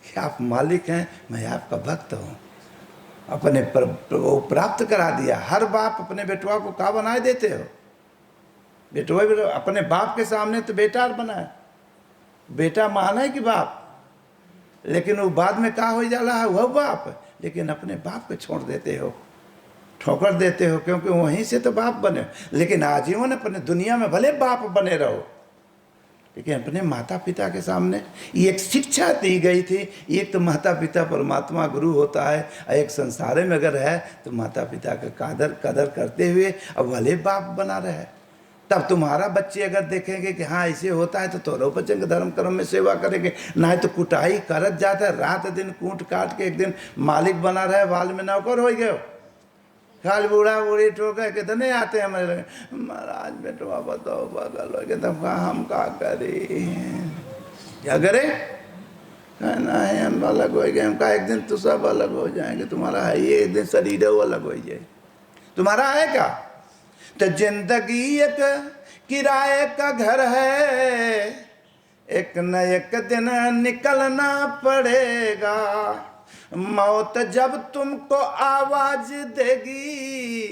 कि आप मालिक हैं, मैं आपका भक्त हूँ। अपने वो प्राप्त करा दिया। हर बाप अपने बेटुआ को क्या बनाए देते हो, बेटुआ अपने बाप के सामने तो बेटा बनाए, बेटा मान है कि बाप, लेकिन वो बाद में क्या हो जाला है वह बाप। लेकिन अपने बाप को छोड़ देते हो, ठोकर देते हो, क्योंकि वहीं से तो बाप बने। लेकिन आजीवन अपने दुनिया में भले बाप बने रहो, लेकिन अपने माता पिता के सामने ये एक शिक्षा दी गई थी। एक तो माता पिता परमात्मा गुरु होता है, और एक संसार में अगर है तो माता पिता का कदर करते हुए अब भले बाप बना रहे। तब तुम्हारा बच्चे अगर देखेंगे कि हाँ ऐसे होता है तो तोरो बच्चन के धर्म कर्म में सेवा करेंगे। ना तो कुटाई करत जाता है, रात दिन कूट काट के एक दिन मालिक बना रहे, बाल में नौकर हो गए। खाल बूढ़ा बूढ़ी ठोकर कितने आते हैं हमारे लगे, महाराज बेटवा बताओ बगल हो गए, तब कहा हम क्या करें, क्या करें, कहना है हम अलग हो गए। हम कहा एक दिन तो सब अलग हो जाएंगे, तुम्हारा है ये एक दिन शरीर अलग हो जाए, तुम्हारा है क्या। तो जिंदगी एक किराए का घर है, एक न एक दिन निकलना पड़ेगा। मौत जब तुमको आवाज देगी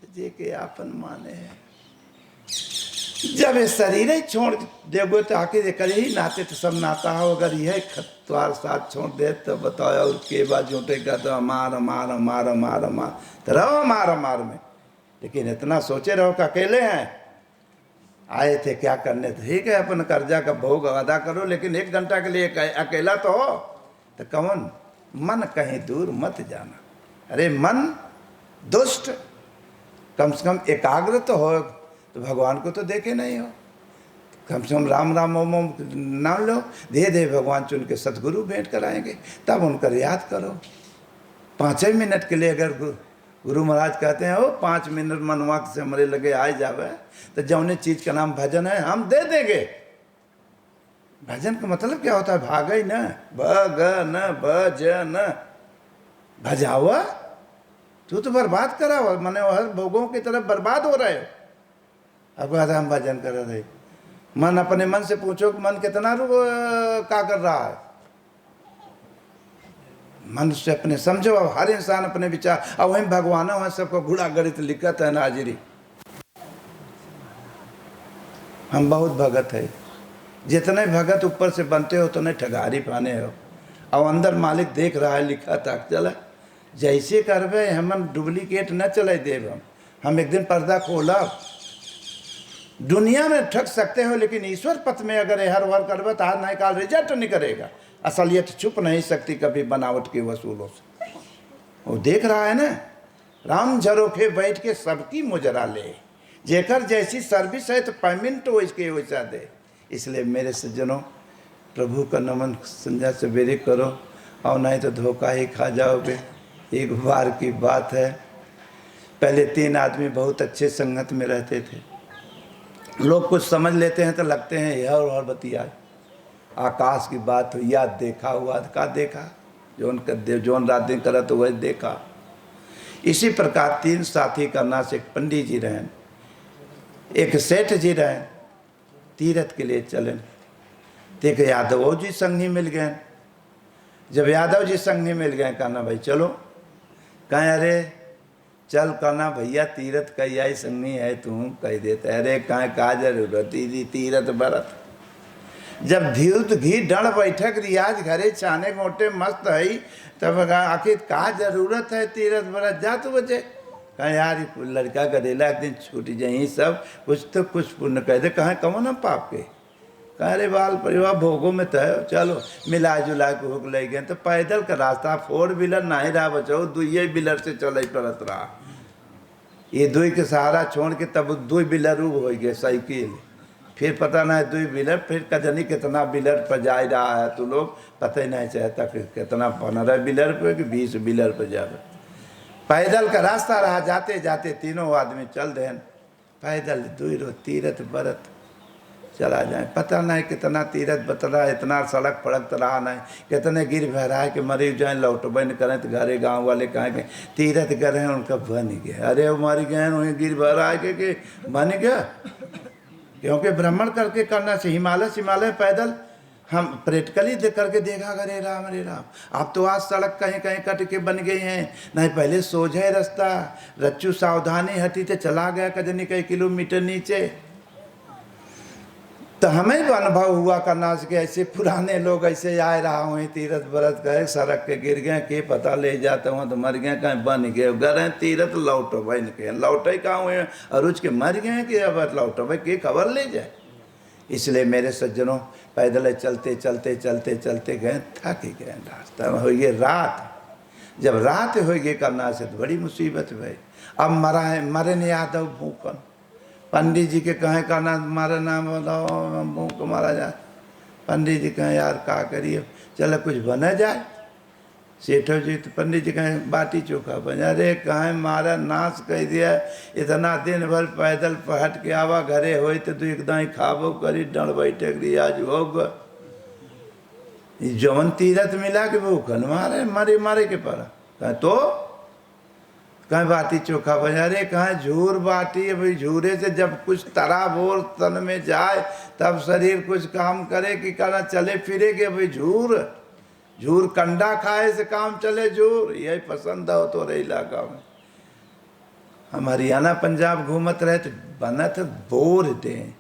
तो जे के आपन माने। जब ये शरीर ही छोड़ देगो तो आखिर कर ही नाते तो सब नाता हो। अगर यह खतवार साथ छोड़ दे तो बताओ और के बाद झूठेगा तो मार मार मार मार मार तो रहो मार मार में। लेकिन इतना सोचे रहो कि अकेले हैं, आए थे क्या करने, ठीक है अपन कर्जा का भोग अदा करो, लेकिन एक घंटा के लिए अकेला तो हो। तो कौन मन कहीं दूर मत जाना। अरे मन दुष्ट, कम से कम एकाग्र तो हो, तो भगवान को तो देखे नहीं हो। कम से कम राम राम ओम ओम नाम लो, धीरे धीरे भगवान चुन के सदगुरु भेंट कराएंगे, तब उनका याद करो। 5 मिनट के लिए अगर गुरु महाराज कहते हैं 5 मिनट मनवा से हमारे लगे आए जावे, तो जौने चीज का नाम भजन है हम दे देंगे। भजन का मतलब क्या होता है, भागई न भगन भजन, भजावा तू तो बर्बाद करा हुआ, मैंने हर भोगों की तरफ बर्बाद हो रहे हो। अब कहता हम भजन कर रहे। मन अपने मन से पूछो कि मन कितना क्या कर रहा है। मन से अपने समझो। अब हर इंसान अपने विचार, अब वही भगवान है सबको घुड़ा गणित लिखत है नाजिरी। हम बहुत भगत है, जितने भगत ऊपर से बनते हो उतने ठगारी पाने हो। अब अंदर मालिक देख रहा है, लिखा था चला जैसे करवे हम डुप्लीकेट न चले देव। हम एक दिन पर्दा खोला। दुनिया में ठग सकते हो, लेकिन ईश्वर पथ में अगर हर वर करवे तो हाथ नहीं काल रिजल्ट नहीं करेगा। असलियत छुप नहीं सकती कभी बनावट के वसूलों से। वो देख रहा है ना, राम झरोखे बैठ के सबकी मुजरा ले, जेकर जैसी सर्विस है तो पेमेंट हो इसके वैसा दे। इसलिए मेरे सज्जनों, प्रभु का नमन संध्या सवेरे करो, और नहीं तो धोखा ही खा जाओगे। एक बार की बात है, पहले 3 आदमी बहुत अच्छे संगत में रहते थे। लोग कुछ समझ लेते हैं तो लगते हैं यह और बतिया आकाश की बात हो या देखा हुआ का देखा जोन रात दिन करा तो वह देखा। इसी प्रकार 3 साथी करना से एक पंडित जी रहें, एक सेठ जी रहें, तीर्थ के लिए चलें। देख यादव जी संगी मिल गए। जब यादव जी संगी मिल गए कहना भाई चलो, कहें अरे चल कहना भैया तीर्थ कैया ही संगी है तू कह देते, अरे कहें का जरूरत तीर्थ व्रत। जब धीरत घी डण बैठक रियाज घरे छाने मोटे मस्त है, तब आखिर का जरूरत है तीर्थ व्रत, जा तू बचे। कहें यार लड़का गदेला एक दिन छूट जाए सब कुछ तो कुछ पुण्य कह दे। कहें कहो ना पाप के, कह रे बाल परिवार भोगों में तय चलो मिला जुला के भोग ले गए। तो पैदल का रास्ता 4 व्हीलर नहीं रहा बचाओ, 2 व्हीलर से चल पड़त रहा। ये 2 के सहारा छोड़ के तब 2 व्हीलर हो गए साइकिल, फिर पता नहीं 2 व्हीलर, फिर कजनी कितना व्हीलर पर जा रहा है तो लोग पता ही नहीं चाहता कि कितना 15 व्हीलर पे कि 20 व्हीलर पर जा रहे। पैदल का रास्ता रहा, जाते जाते तीनों आदमी चल दें पैदल 2 तीर्थ व्रत चला जाए। पता नहीं कितना तीर्थ बतरा, इतना सड़क फड़क तो रहा नहीं, कितने गिर भरा के मरी जाए लौटबे न करें तो घरे गांव वाले कहें कि तीर्थ कर रहे हैं उनका बन गया। अरे वो मर गए वहीं गिर भरा के बन गया, क्योंकि भ्रमण करके करना चाहिए। हिमालय पैदल हम प्रैक्टिकली देख करके देखा अरे राम अरे राम। अब तो आज सड़क कहीं कहीं कट के बन गई हैं, नहीं पहले सोझे रास्ता, रच्चू सावधानी हटी तो चला गया कजनी कई किलोमीटर नीचे। तो हमें भी अनुभव हुआ करना कि ऐसे पुराने लोग ऐसे आए रहा हुए तीर्थ व्रत गए, सड़क के गिर गए, के पता ले जाते हुआ तो मर गए, कहीं बन गए गए तीर्थ लौटो भाई के लौटे कहाँ हुए और उसके मर गए कि अब लौटो भाई की खबर ले जाए। इसलिए मेरे सज्जनों पैदल चलते चलते चलते चलते गए, थक ही गए। रास्ता में हो गई रात, जब रात हो गई करना से तो बड़ी मुसीबत भाई। अब मरा है मरे ने यादव भूखन, पंडित जी के कहें करना मारा नाम बताओ भूख मारा जाए। पंडित जी कहें यार का करिए, चलो कुछ बना जाए। सेठो जी तो पंडित जी कहें बाटी चोखा बना। अरे कहें मारा नाश कह दिया, इतना दिन भर पैदल पहट के आवा घरे हो तो 2 दाई खाबो करी डर बैठे रियाज होग जवन तीरथ मिला के भूखन मारे मारे मारे के पड़ा। कहें तो कहीं बाटी चोखा बजा रे, कहाँ झूर बाटी है भाई। झूरे से जब कुछ तरा बोर तन में जाए तब शरीर कुछ काम करे कि कहना चले फिरे के भाई। झूर कंडा खाए से काम चले, झूर यही पसंद हो तो रहे इलाका में। हम हरियाणा पंजाब घूमत रहे तो बनत बोर दे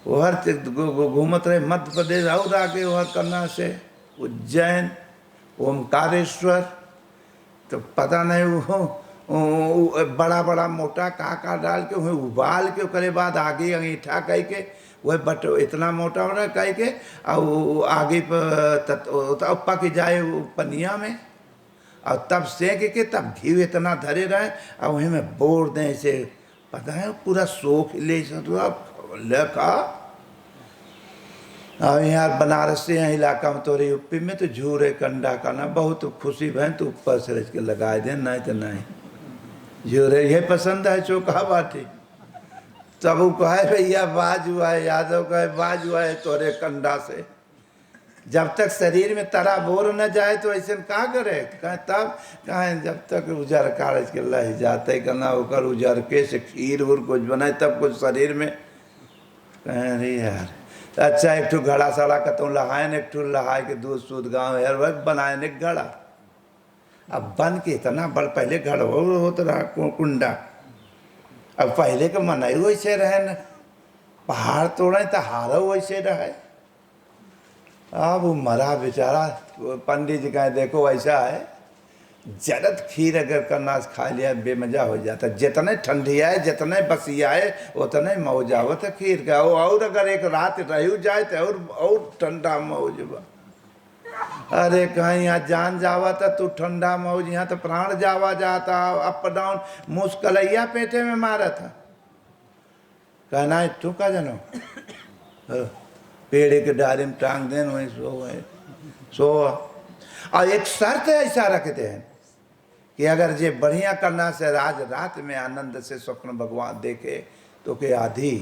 वहर घूमत रहे, मध्य प्रदेश और आगे वहर करना से उज्जैन ओमकारेश्वर, तो पता नहीं वो बड़ा बड़ा मोटा काका डाल के वह उबाल के करे बाद आगे अंगीठा कह के वह बट इतना मोटा मोटा कह के और आगे पक जाए पनिया में और तब सेक के तब घी इतना धरे रहे और वहीं में बोर दें से पता है पूरा सोख ले लेखा। और यार बनारस से यहाँ इलाका में तो यूपी में तो झूरे कंडा करना बहुत खुशी भैं तो ऊपर से रच के लगा दे, नहीं तो नहीं झूरे ये पसंद है चोखा बाटी। तब वो कहे भैया बाज हुआ है, यादव कहे बाज हुआ है तोरे कंडा से। जब तक शरीर में तरा बोर न जाए तो ऐसे का करे, कहें तब कहें जब तक उजर कारज के लह जाते करना होकर उजर के से खीर उर कुछ बनाए तब कुछ शरीर में। कहें अरे यार अच्छा एक ठू घड़ा सड़ा कतों लहाए एक ठू लहाए के दूध सूद गाँव यार वह बनाए ने घड़ा। अब बन के इतना बड़ पहले घड़ होता रहा कुंडा, अब पहले के मनाई वैसे रहे न, पहाड़ तोड़े तो हारो वैसे रहे। अब वो मरा बेचारा पंडित जी कहें देखो ऐसा है जरद खीर अगर करना खा लिया बेमजा हो जाता, जितने ठंडी आए जितने बसियाए उतने मौज आवत है खीर का। और अगर एक रात रह जाए तो और ठंडा मौज बा। अरे कहीं यहाँ जान जावा था तू ठंडा मौज, यहाँ तो प्राण जावा जाता अप डाउन मुस्कलैया पेटे में मारा था। कहना है तू का जानो पेड़ के डारे में टांग देन वहीं सो। और एक शर्त ऐसा रखते हैं कि अगर ये बढ़िया करना से राज रात में आनंद से स्वप्न भगवान देखे तो के आधी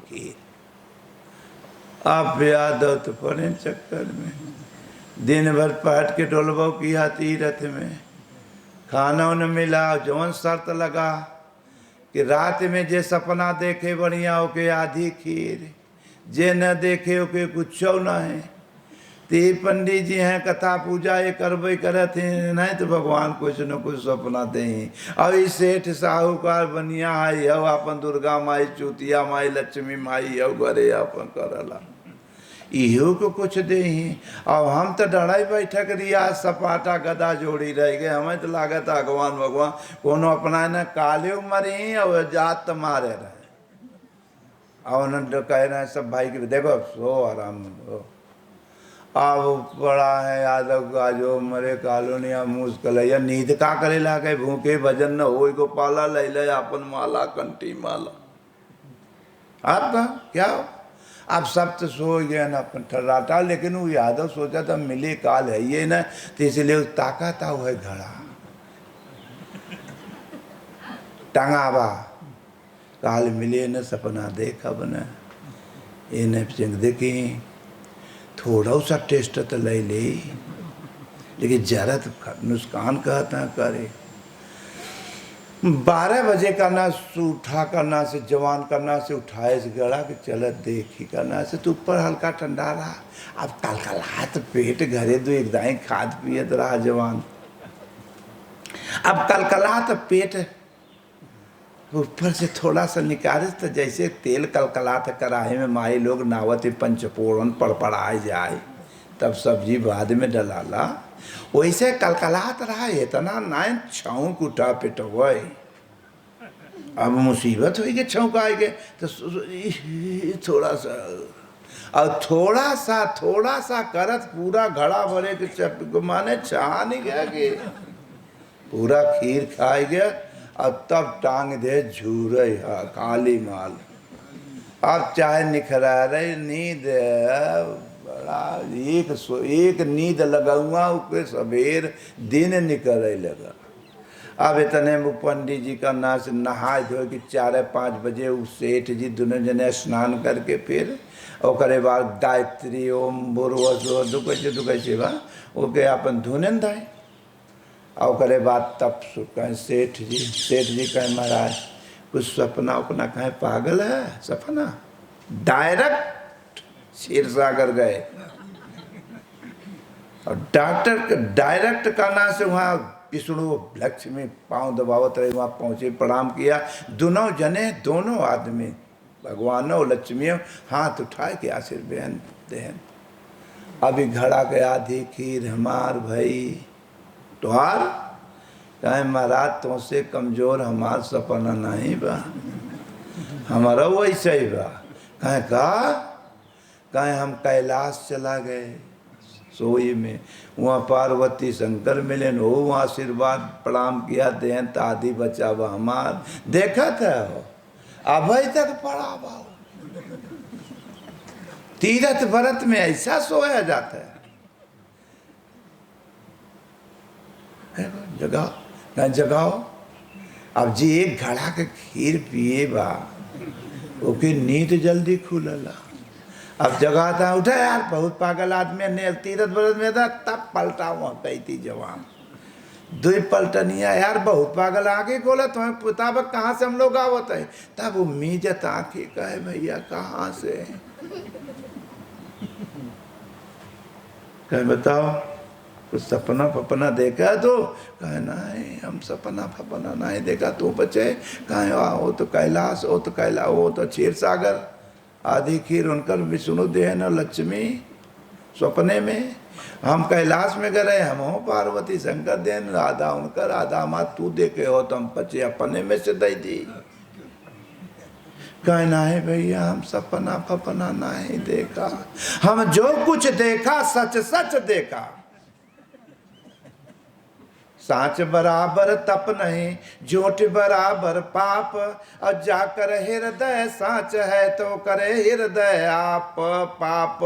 खीर। आप यादव तो पड़े चक्कर में, दिन भर पाट के डोलबो किया तीरथ में, खाना न मिला, जौन शर्त लगा कि रात में जे सपना देखे बढ़िया ओके आधी खीर, जे न देखे ओके कुछ न है। ते पंडित जी हैं कथा पूजा ये करबे करत हैं, नहीं तो भगवान कुछ न कुछ सपना दे। और इस सेठ साहूकार बनिया है हो अपन दुर्गा माई, चूतिया माई, लक्ष्मी माई हो घरे अपन करला, इहो को कुछ दे। और हम तो डराई बैठक रिया सपाटा गदा जोड़ी रह गए, हमें तो लागत भगवान भगवान कोनो अपना न काले मरी और जात मारे रहे। और उन्होंने कह रहे हैं सब भाई की देखो सो आराम हो। अब बड़ा है यादव का जो मरे कॉलोनिया मुस्कलैया, नींद का करे ला के भूखे भजन न हो गोपाला ले ले अपन माला कंठी माला। अब क्या अब सब तो सो गए ना अपन ठर्राटा, लेकिन वो यादव सोचा था मिले काल है ये ना, तो इसलिए ताकत था वह घड़ा टंगावा काल मिले न सपना देखा बना ये न देखी थोड़ा सा टेस्ट तो ले ले, लेकिन जरा तो नुकसान कहता करे। 12 बजे करना से उठा करना से जवान करना से उठाए से गड़ा के चलत देखी करना से तो ऊपर हल्का ठंडा रहा। अब कलकलात पेट घरे दो एक दाई खाद पियत रहा जवान। अब कलकलात पेट ऊपर से थोड़ा सा निकाले तो जैसे तेल कलकलात कढ़ाई में माई लोग नावत पंचपोड़न पड़पड़ाए जाए तब सब्जी बाद में डलाला, वैसे कलकलात रहा इतना नाइन छौंक उठा पिटवे। अब मुसीबत हुई कि छौंक आएगे तो थोड़ा सा और थोड़ा सा करत पूरा घड़ा भरे के चप माने चाह नहीं गया कि पूरा खीर खाए गया। अब तब टांग दे झूरे काली माल। अब चाहे निखरा रही नींद बड़ा एक नींद लगाऊंगा उसके सवेर दिन निकल लगा। अब इतने में पंडित जी का ना से नहा धो कि 4-5 बजे उस सेठ जी दोनों जने स्नान करके फिर ओकरे बाद गायत्री ओम बुरवसो दुखे सेवा ओके अपन धुनन दाए। और ओकरे बाद तब कहें सेठ जी कहें महाराज कुछ सपना उपना कहें पागल है सपना, डायरेक्ट क्षीरसागर गए और डॉक्टर डायरेक्ट करना से वहाँ विष्णु लक्ष्मी पाँव दबावत रहे, वहाँ पहुँचे प्रणाम किया। दोनों आदमी भगवान और लक्ष्मी हाथ उठाए के आशीर्वाद देन। अभी घड़ा के आधी खीर हमार भाई तुहार कहे महाराज तुमसे कमजोर हमार सपना नहीं बा, हमारा वैसे ही बा। कहे हम कैलाश चला गए सोई में, वहाँ पार्वती शंकर मिले हो, वहाँ आशीर्वाद प्रणाम किया देन तो आदि बचा बा हमार देखा था हो अभी तक पड़ा बा। तीरथ व्रत में ऐसा सोया जाता है। जगाओ अब जी एक घड़ा के खीर पिए बा ओके नींद जल्दी खुलला। अब जगाता उठा यार बहुत पागल आदमी ने तीरथ व्रत में था तब पलटा हुआ कही थी जवान 2 पलटनिया यार बहुत पागल आगे बोला तुम्हें पुताबक कहाँ से हम लोग आवत है। तब उम्मीद आंखें कहे भैया कहाँ से कहे बताओ कुछ सपना फपना देखा तो कहे नहीं हम सपना फपना नहीं देखा तो बचे कहे वो तो कैलाश वो तो क्षीर सागर आदि खीर उनकर विष्णु देन और लक्ष्मी सपने में हम कैलाश में गए हम हो पार्वती शंकर देन आधा उनकर आधा माँ तू देखे हो तो हम बचे अपने में से दे दी। कहना है भैया हम सपना फपना नहीं देखा, हम जो कुछ देखा सच सच देखा। साँच बराबर तप नहीं झूठ बराबर पाप, और जाकर हृदय साँच है तो करे हृदय आप पाप।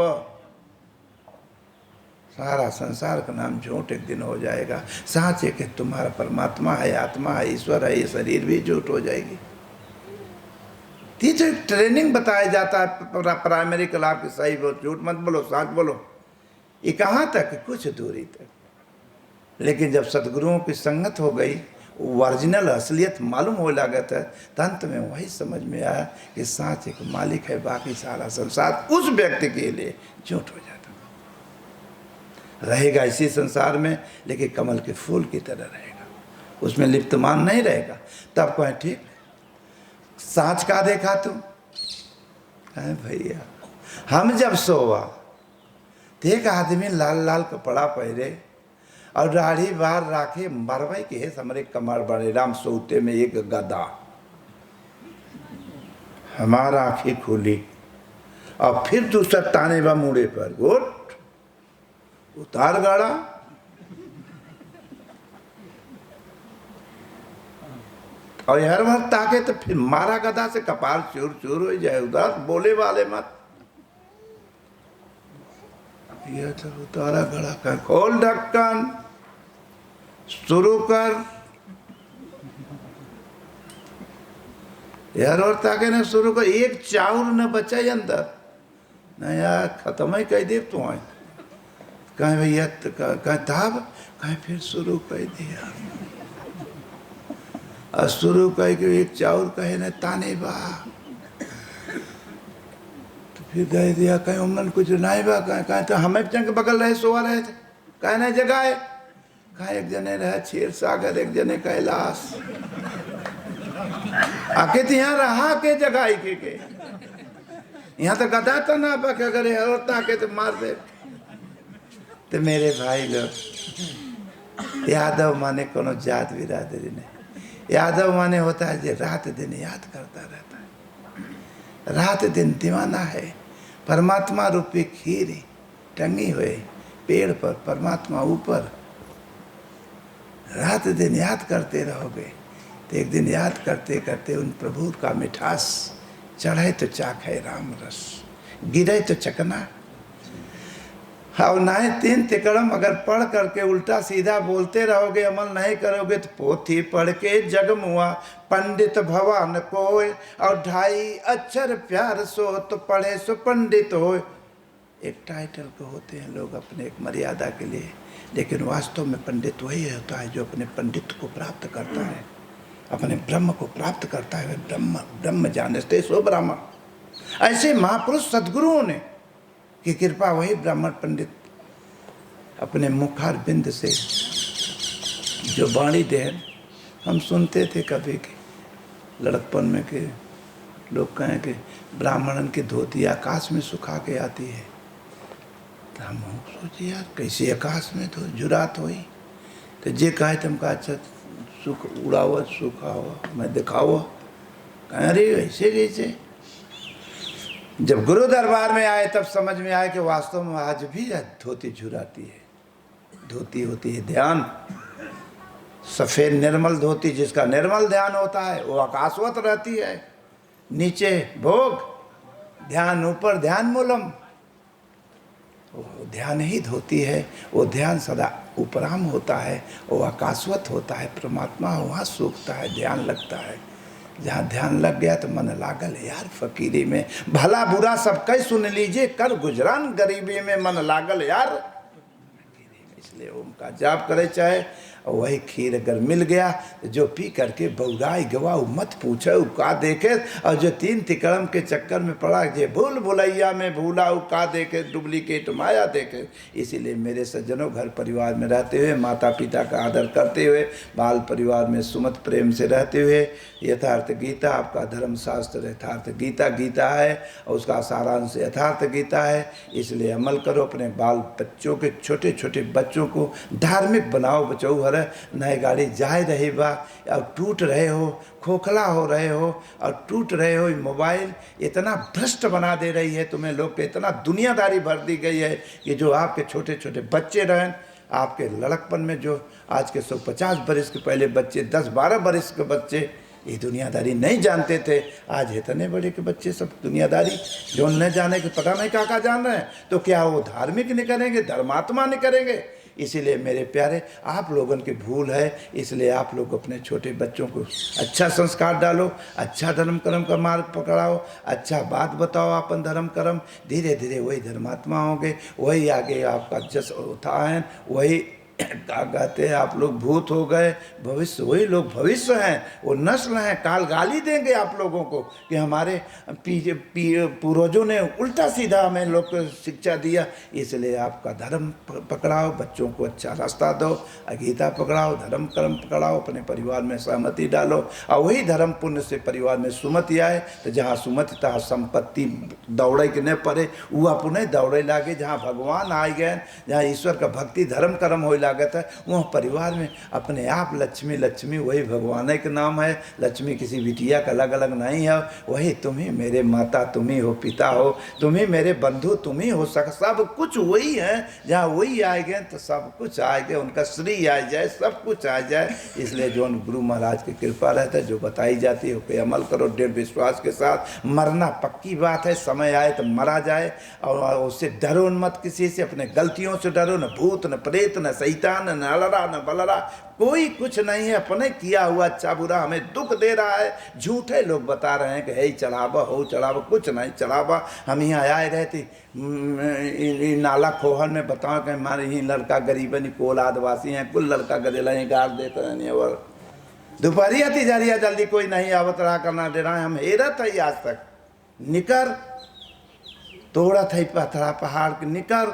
सारा संसार का नाम झूठ एक दिन हो जाएगा, साँच है कि तुम्हारा परमात्मा है, आत्मा है, ईश्वर है, ये शरीर भी झूठ हो जाएगी। ये तो एक ट्रेनिंग बताया जाता है प्राइमरी क्लास की, सही बोलो, झूठ मत बोलो, सच बोलो। ये कहाँ तक? कुछ दूरी तक। लेकिन जब सदगुरुओं की संगत हो गई, ओरिजिनल असलियत मालूम हो लागत है, तो अंत में वही समझ में आया कि सांच एक मालिक है, बाकी सारा संसार उस व्यक्ति के लिए झूठ हो जाता। रहेगा इसी संसार में, लेकिन कमल के फूल की तरह रहेगा, उसमें लिप्तमान नहीं रहेगा। तब कहें ठीक, सांच का देखा तुम? है भैया, हम जब सोवा तो एक आदमी लाल लाल कपड़ा पहरे और दाढ़ी बार राखे, मरवाई के है हमरे कमर बड़े राम सोते में एक गदा। हमारा आंखें खुली और फिर दूसरा ताने बा मुड़े पर, गोट उतार गाड़ा। और हर बार ताके तो फिर मारा गदा से कपाल चूर चूर हो जाए, उधर बोले वाले मत। ये तो उतारा गड़ा कर, खोल ढक्कन, शुरू कर। यार और ताके ने शुरू कर, एक चाउर न बचा अंदर न यार, खत्म ही कह दे तू आए कहीं भैया, कहीं ताब कहीं फिर शुरू कर दिया। और शुरू कह के एक चाउर कहे न ताने बा, तो फिर कह दिया कहीं उमन कुछ नहीं बा, कहीं तो हमें चंग बगल रहे, सोआ रहे थे, कहीं नहीं जगाए, कहीं एक जने रहे क्षीर सागर, एक जने कैलाश, आके तो यहाँ रहा के जगाई के यहाँ तो गदा तो ना पके, अगर औरत आके तो मार दे। तो मेरे भाई लोग, यादव माने कोनो जात बिरादरी नहीं, यादव माने होता है जो रात दिन याद करता रहता है, रात दिन दीवाना है। परमात्मा रूपी खीर टंगी हुए पेड़ पर, परमात्मा ऊपर, रात दिन याद करते रहोगे तो एक दिन याद करते करते उन प्रभु का मिठास चढ़े तो चाखे राम रस, गिरे तो चकना। और नाहे तीन तिकड़म अगर पढ़ करके उल्टा सीधा बोलते रहोगे, अमल नहीं करोगे तो पोथी पढ़ के जग मुआ पंडित भवन कोय, और 2.5 अक्षर प्यार सो तो पढ़े सो पंडित हो। एक टाइटल को होते हैं लोग अपने एक मर्यादा के लिए, लेकिन वास्तव में पंडित वही होता है जो अपने पंडित को प्राप्त करता है, अपने ब्रह्म को प्राप्त करता है। ब्रह्म ब्रह्म जानते सो ब्राह्मण। ऐसे महापुरुष सद्गुरुओं ने की कृपा, वही ब्राह्मण पंडित अपने मुखार बिंद से जो वाणी दे, हम सुनते थे कभी कि लड़कपन में कि लोग कहें कि ब्राह्मणन की धोती आकाश में सुखा के आती है। तो हम सोचे यार कैसे आकाश में तो जुरात हुई, तो जे कहे तुम का अच्छा सुख उड़ाओ सूखा हो, मैं दिखाओ, कह रही ऐसे कैसे। जब गुरु दरबार में आए तब समझ में आया कि वास्तव में आज भी धोती झुराती है। धोती होती है ध्यान, सफेद निर्मल धोती, जिसका निर्मल ध्यान होता है वो आकाशवत रहती है, नीचे भोग, ध्यान ऊपर, ध्यान मूलम। वो ध्यान ही धोती है, वो ध्यान सदा उपराम होता है, वो आकाशवत होता है, परमात्मा वहाँ सूखता है, ध्यान लगता है। जहाँ ध्यान लग गया तो मन लागल यार फकीरी में, भला बुरा सब कई सुन लीजिए, कर गुजरान गरीबी में मन लागल यार। इसलिए ओम का जाप करे चाहे, और वही खीर अगर मिल गया तो जो पी करके बौराई गवा मत पूछे का देखे, और जो 3 तिकड़म के चक्कर में पड़ा जे भूल भुलैया में भूला का देखे, डुप्लीकेट माया देखे। इसीलिए मेरे सज्जनों, घर परिवार में रहते हुए, माता पिता का आदर करते हुए, बाल परिवार में सुमत प्रेम से रहते हुए, यथार्थ गीता आपका धर्मशास्त्र यथार्थ गीता गीता है, और उसका सारांश यथार्थ गीता है। इसलिए अमल करो, अपने बाल बच्चों के, छोटे छोटे बच्चों को धार्मिक बनाओ। बचाओ हर नए गाड़ी जाए रहे बा, और टूट रहे हो, खोखला हो रहे हो और टूट रहे हो। मोबाइल इतना भ्रष्ट बना दे रही है तुम्हें, लोग के इतना दुनियादारी भर दी गई है कि जो आपके छोटे छोटे बच्चे रहें, आपके लड़कपन में जो आज के 150 बरस के पहले बच्चे, 10-12 बरस के बच्चे ये दुनियादारी नहीं जानते थे, आज इतने बड़े के बच्चे सब दुनियादारी जो न जाने के पता नहीं क्या जान रहे हैं। तो क्या वो धार्मिक नहीं करेंगे, धर्मात्मा नहीं करेंगे? इसीलिए मेरे प्यारे, आप लोगों की भूल है, इसलिए आप लोग अपने छोटे बच्चों को अच्छा संस्कार डालो, अच्छा धर्म कर्म का मार्ग पकड़ाओ, अच्छा बात बताओ अपन धर्म कर्म, धीरे धीरे वही धर्मात्मा होंगे, वही आगे आपका जस उत्थान, वही क्या कहते हैं आप लोग भूत हो गए, भविष्य वही लोग भविष्य हैं, वो नस्ल हैं। काल गाली देंगे आप लोगों को कि हमारे पूर्वजों ने उल्टा सीधा हमें लोग को शिक्षा दिया। इसलिए आपका धर्म पकड़ाओ, बच्चों को अच्छा रास्ता दो, गीता पकड़ाओ, धर्म कर्म पकड़ाओ, अपने परिवार में सहमति डालो, और वही धर्म पुण्य से परिवार में सुमति आए। तो जहाँ सुमति तहाँ संपत्ति दौड़े के न पड़े, वह पुनः दौड़े लागे। जहाँ भगवान आए गए, जहाँ ईश्वर का भक्ति धर्म कर्म हो लागत है, वह परिवार में अपने आप लक्ष्मी लक्ष्मी वही भगवान के नाम है। लक्ष्मी किसी बिटिया का अलग अलग नहीं है, वही तुम ही मेरे माता, तुम ही हो पिता हो, तुम ही मेरे बंधु, तुम ही हो सब कुछ वही है। जहाँ वही आए गए तो सब कुछ आ गए, उनका श्री आ जाए, सब कुछ आ जाए। इसलिए जो गुरु महाराज की कृपा रहता है, जो बताई जाती है पे अमल करो दृढ़ विश्वास के साथ। मरना पक्की बात है, समय आए तो मरा जाए, और उससे डरो मत किसी से, अपने गलतियों से डरो, न भूत न प्रेत न सैतान न अलरा न बलरा, कोई कुछ नहीं है। अपने किया हुआ अच्छा बुरा हमें दुख दे रहा है, झूठे लोग बता रहे हैं कि हे चढ़ावा हो चढ़ावा, कुछ नहीं चढ़ावा। हम यहाँ आए रहते नाला खोहन में बताओ कि हमारे ही लड़का गरीबन कोल आदिवासी हैं, कुल लड़का गदेला ही गाड़ देते हैं। और दोपहरिया तिजरिया जल्दी कोई नहीं आवत रहा करना दे रहा है। हम हेरत है आज तक निकर तोड़ा था पथरा पहाड़ के निकर,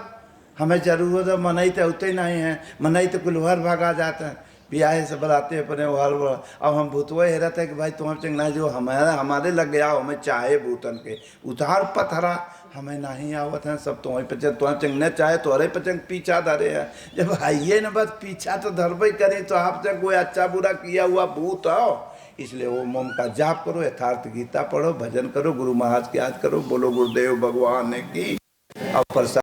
हमें जरूरत है मनई तो उतने नहीं है, मनई तो कुल हर भागा जाते हैं, ब्याह से बनाते अपने हर। अब हम भूतवे हेरत है कि भाई तुम चंगना जो हमारे लग गया, हमें चाहे भूतन के उतार पथरा हमें नहीं आवत हैं। सब तुम्हें पचंग तुम्हें चंगने चाहे तो अरे पचंग पीछा धरे हैं। जब आइए न बस पीछा तो धरबे करें, तो आप तक कोई अच्छा बुरा किया हुआ भूत आओ। इसलिए वो मोम का जाप करो, यथार्थ गीता पढ़ो, भजन करो, गुरु महाराज की याद करो, बोलो गुरुदेव भगवान की। और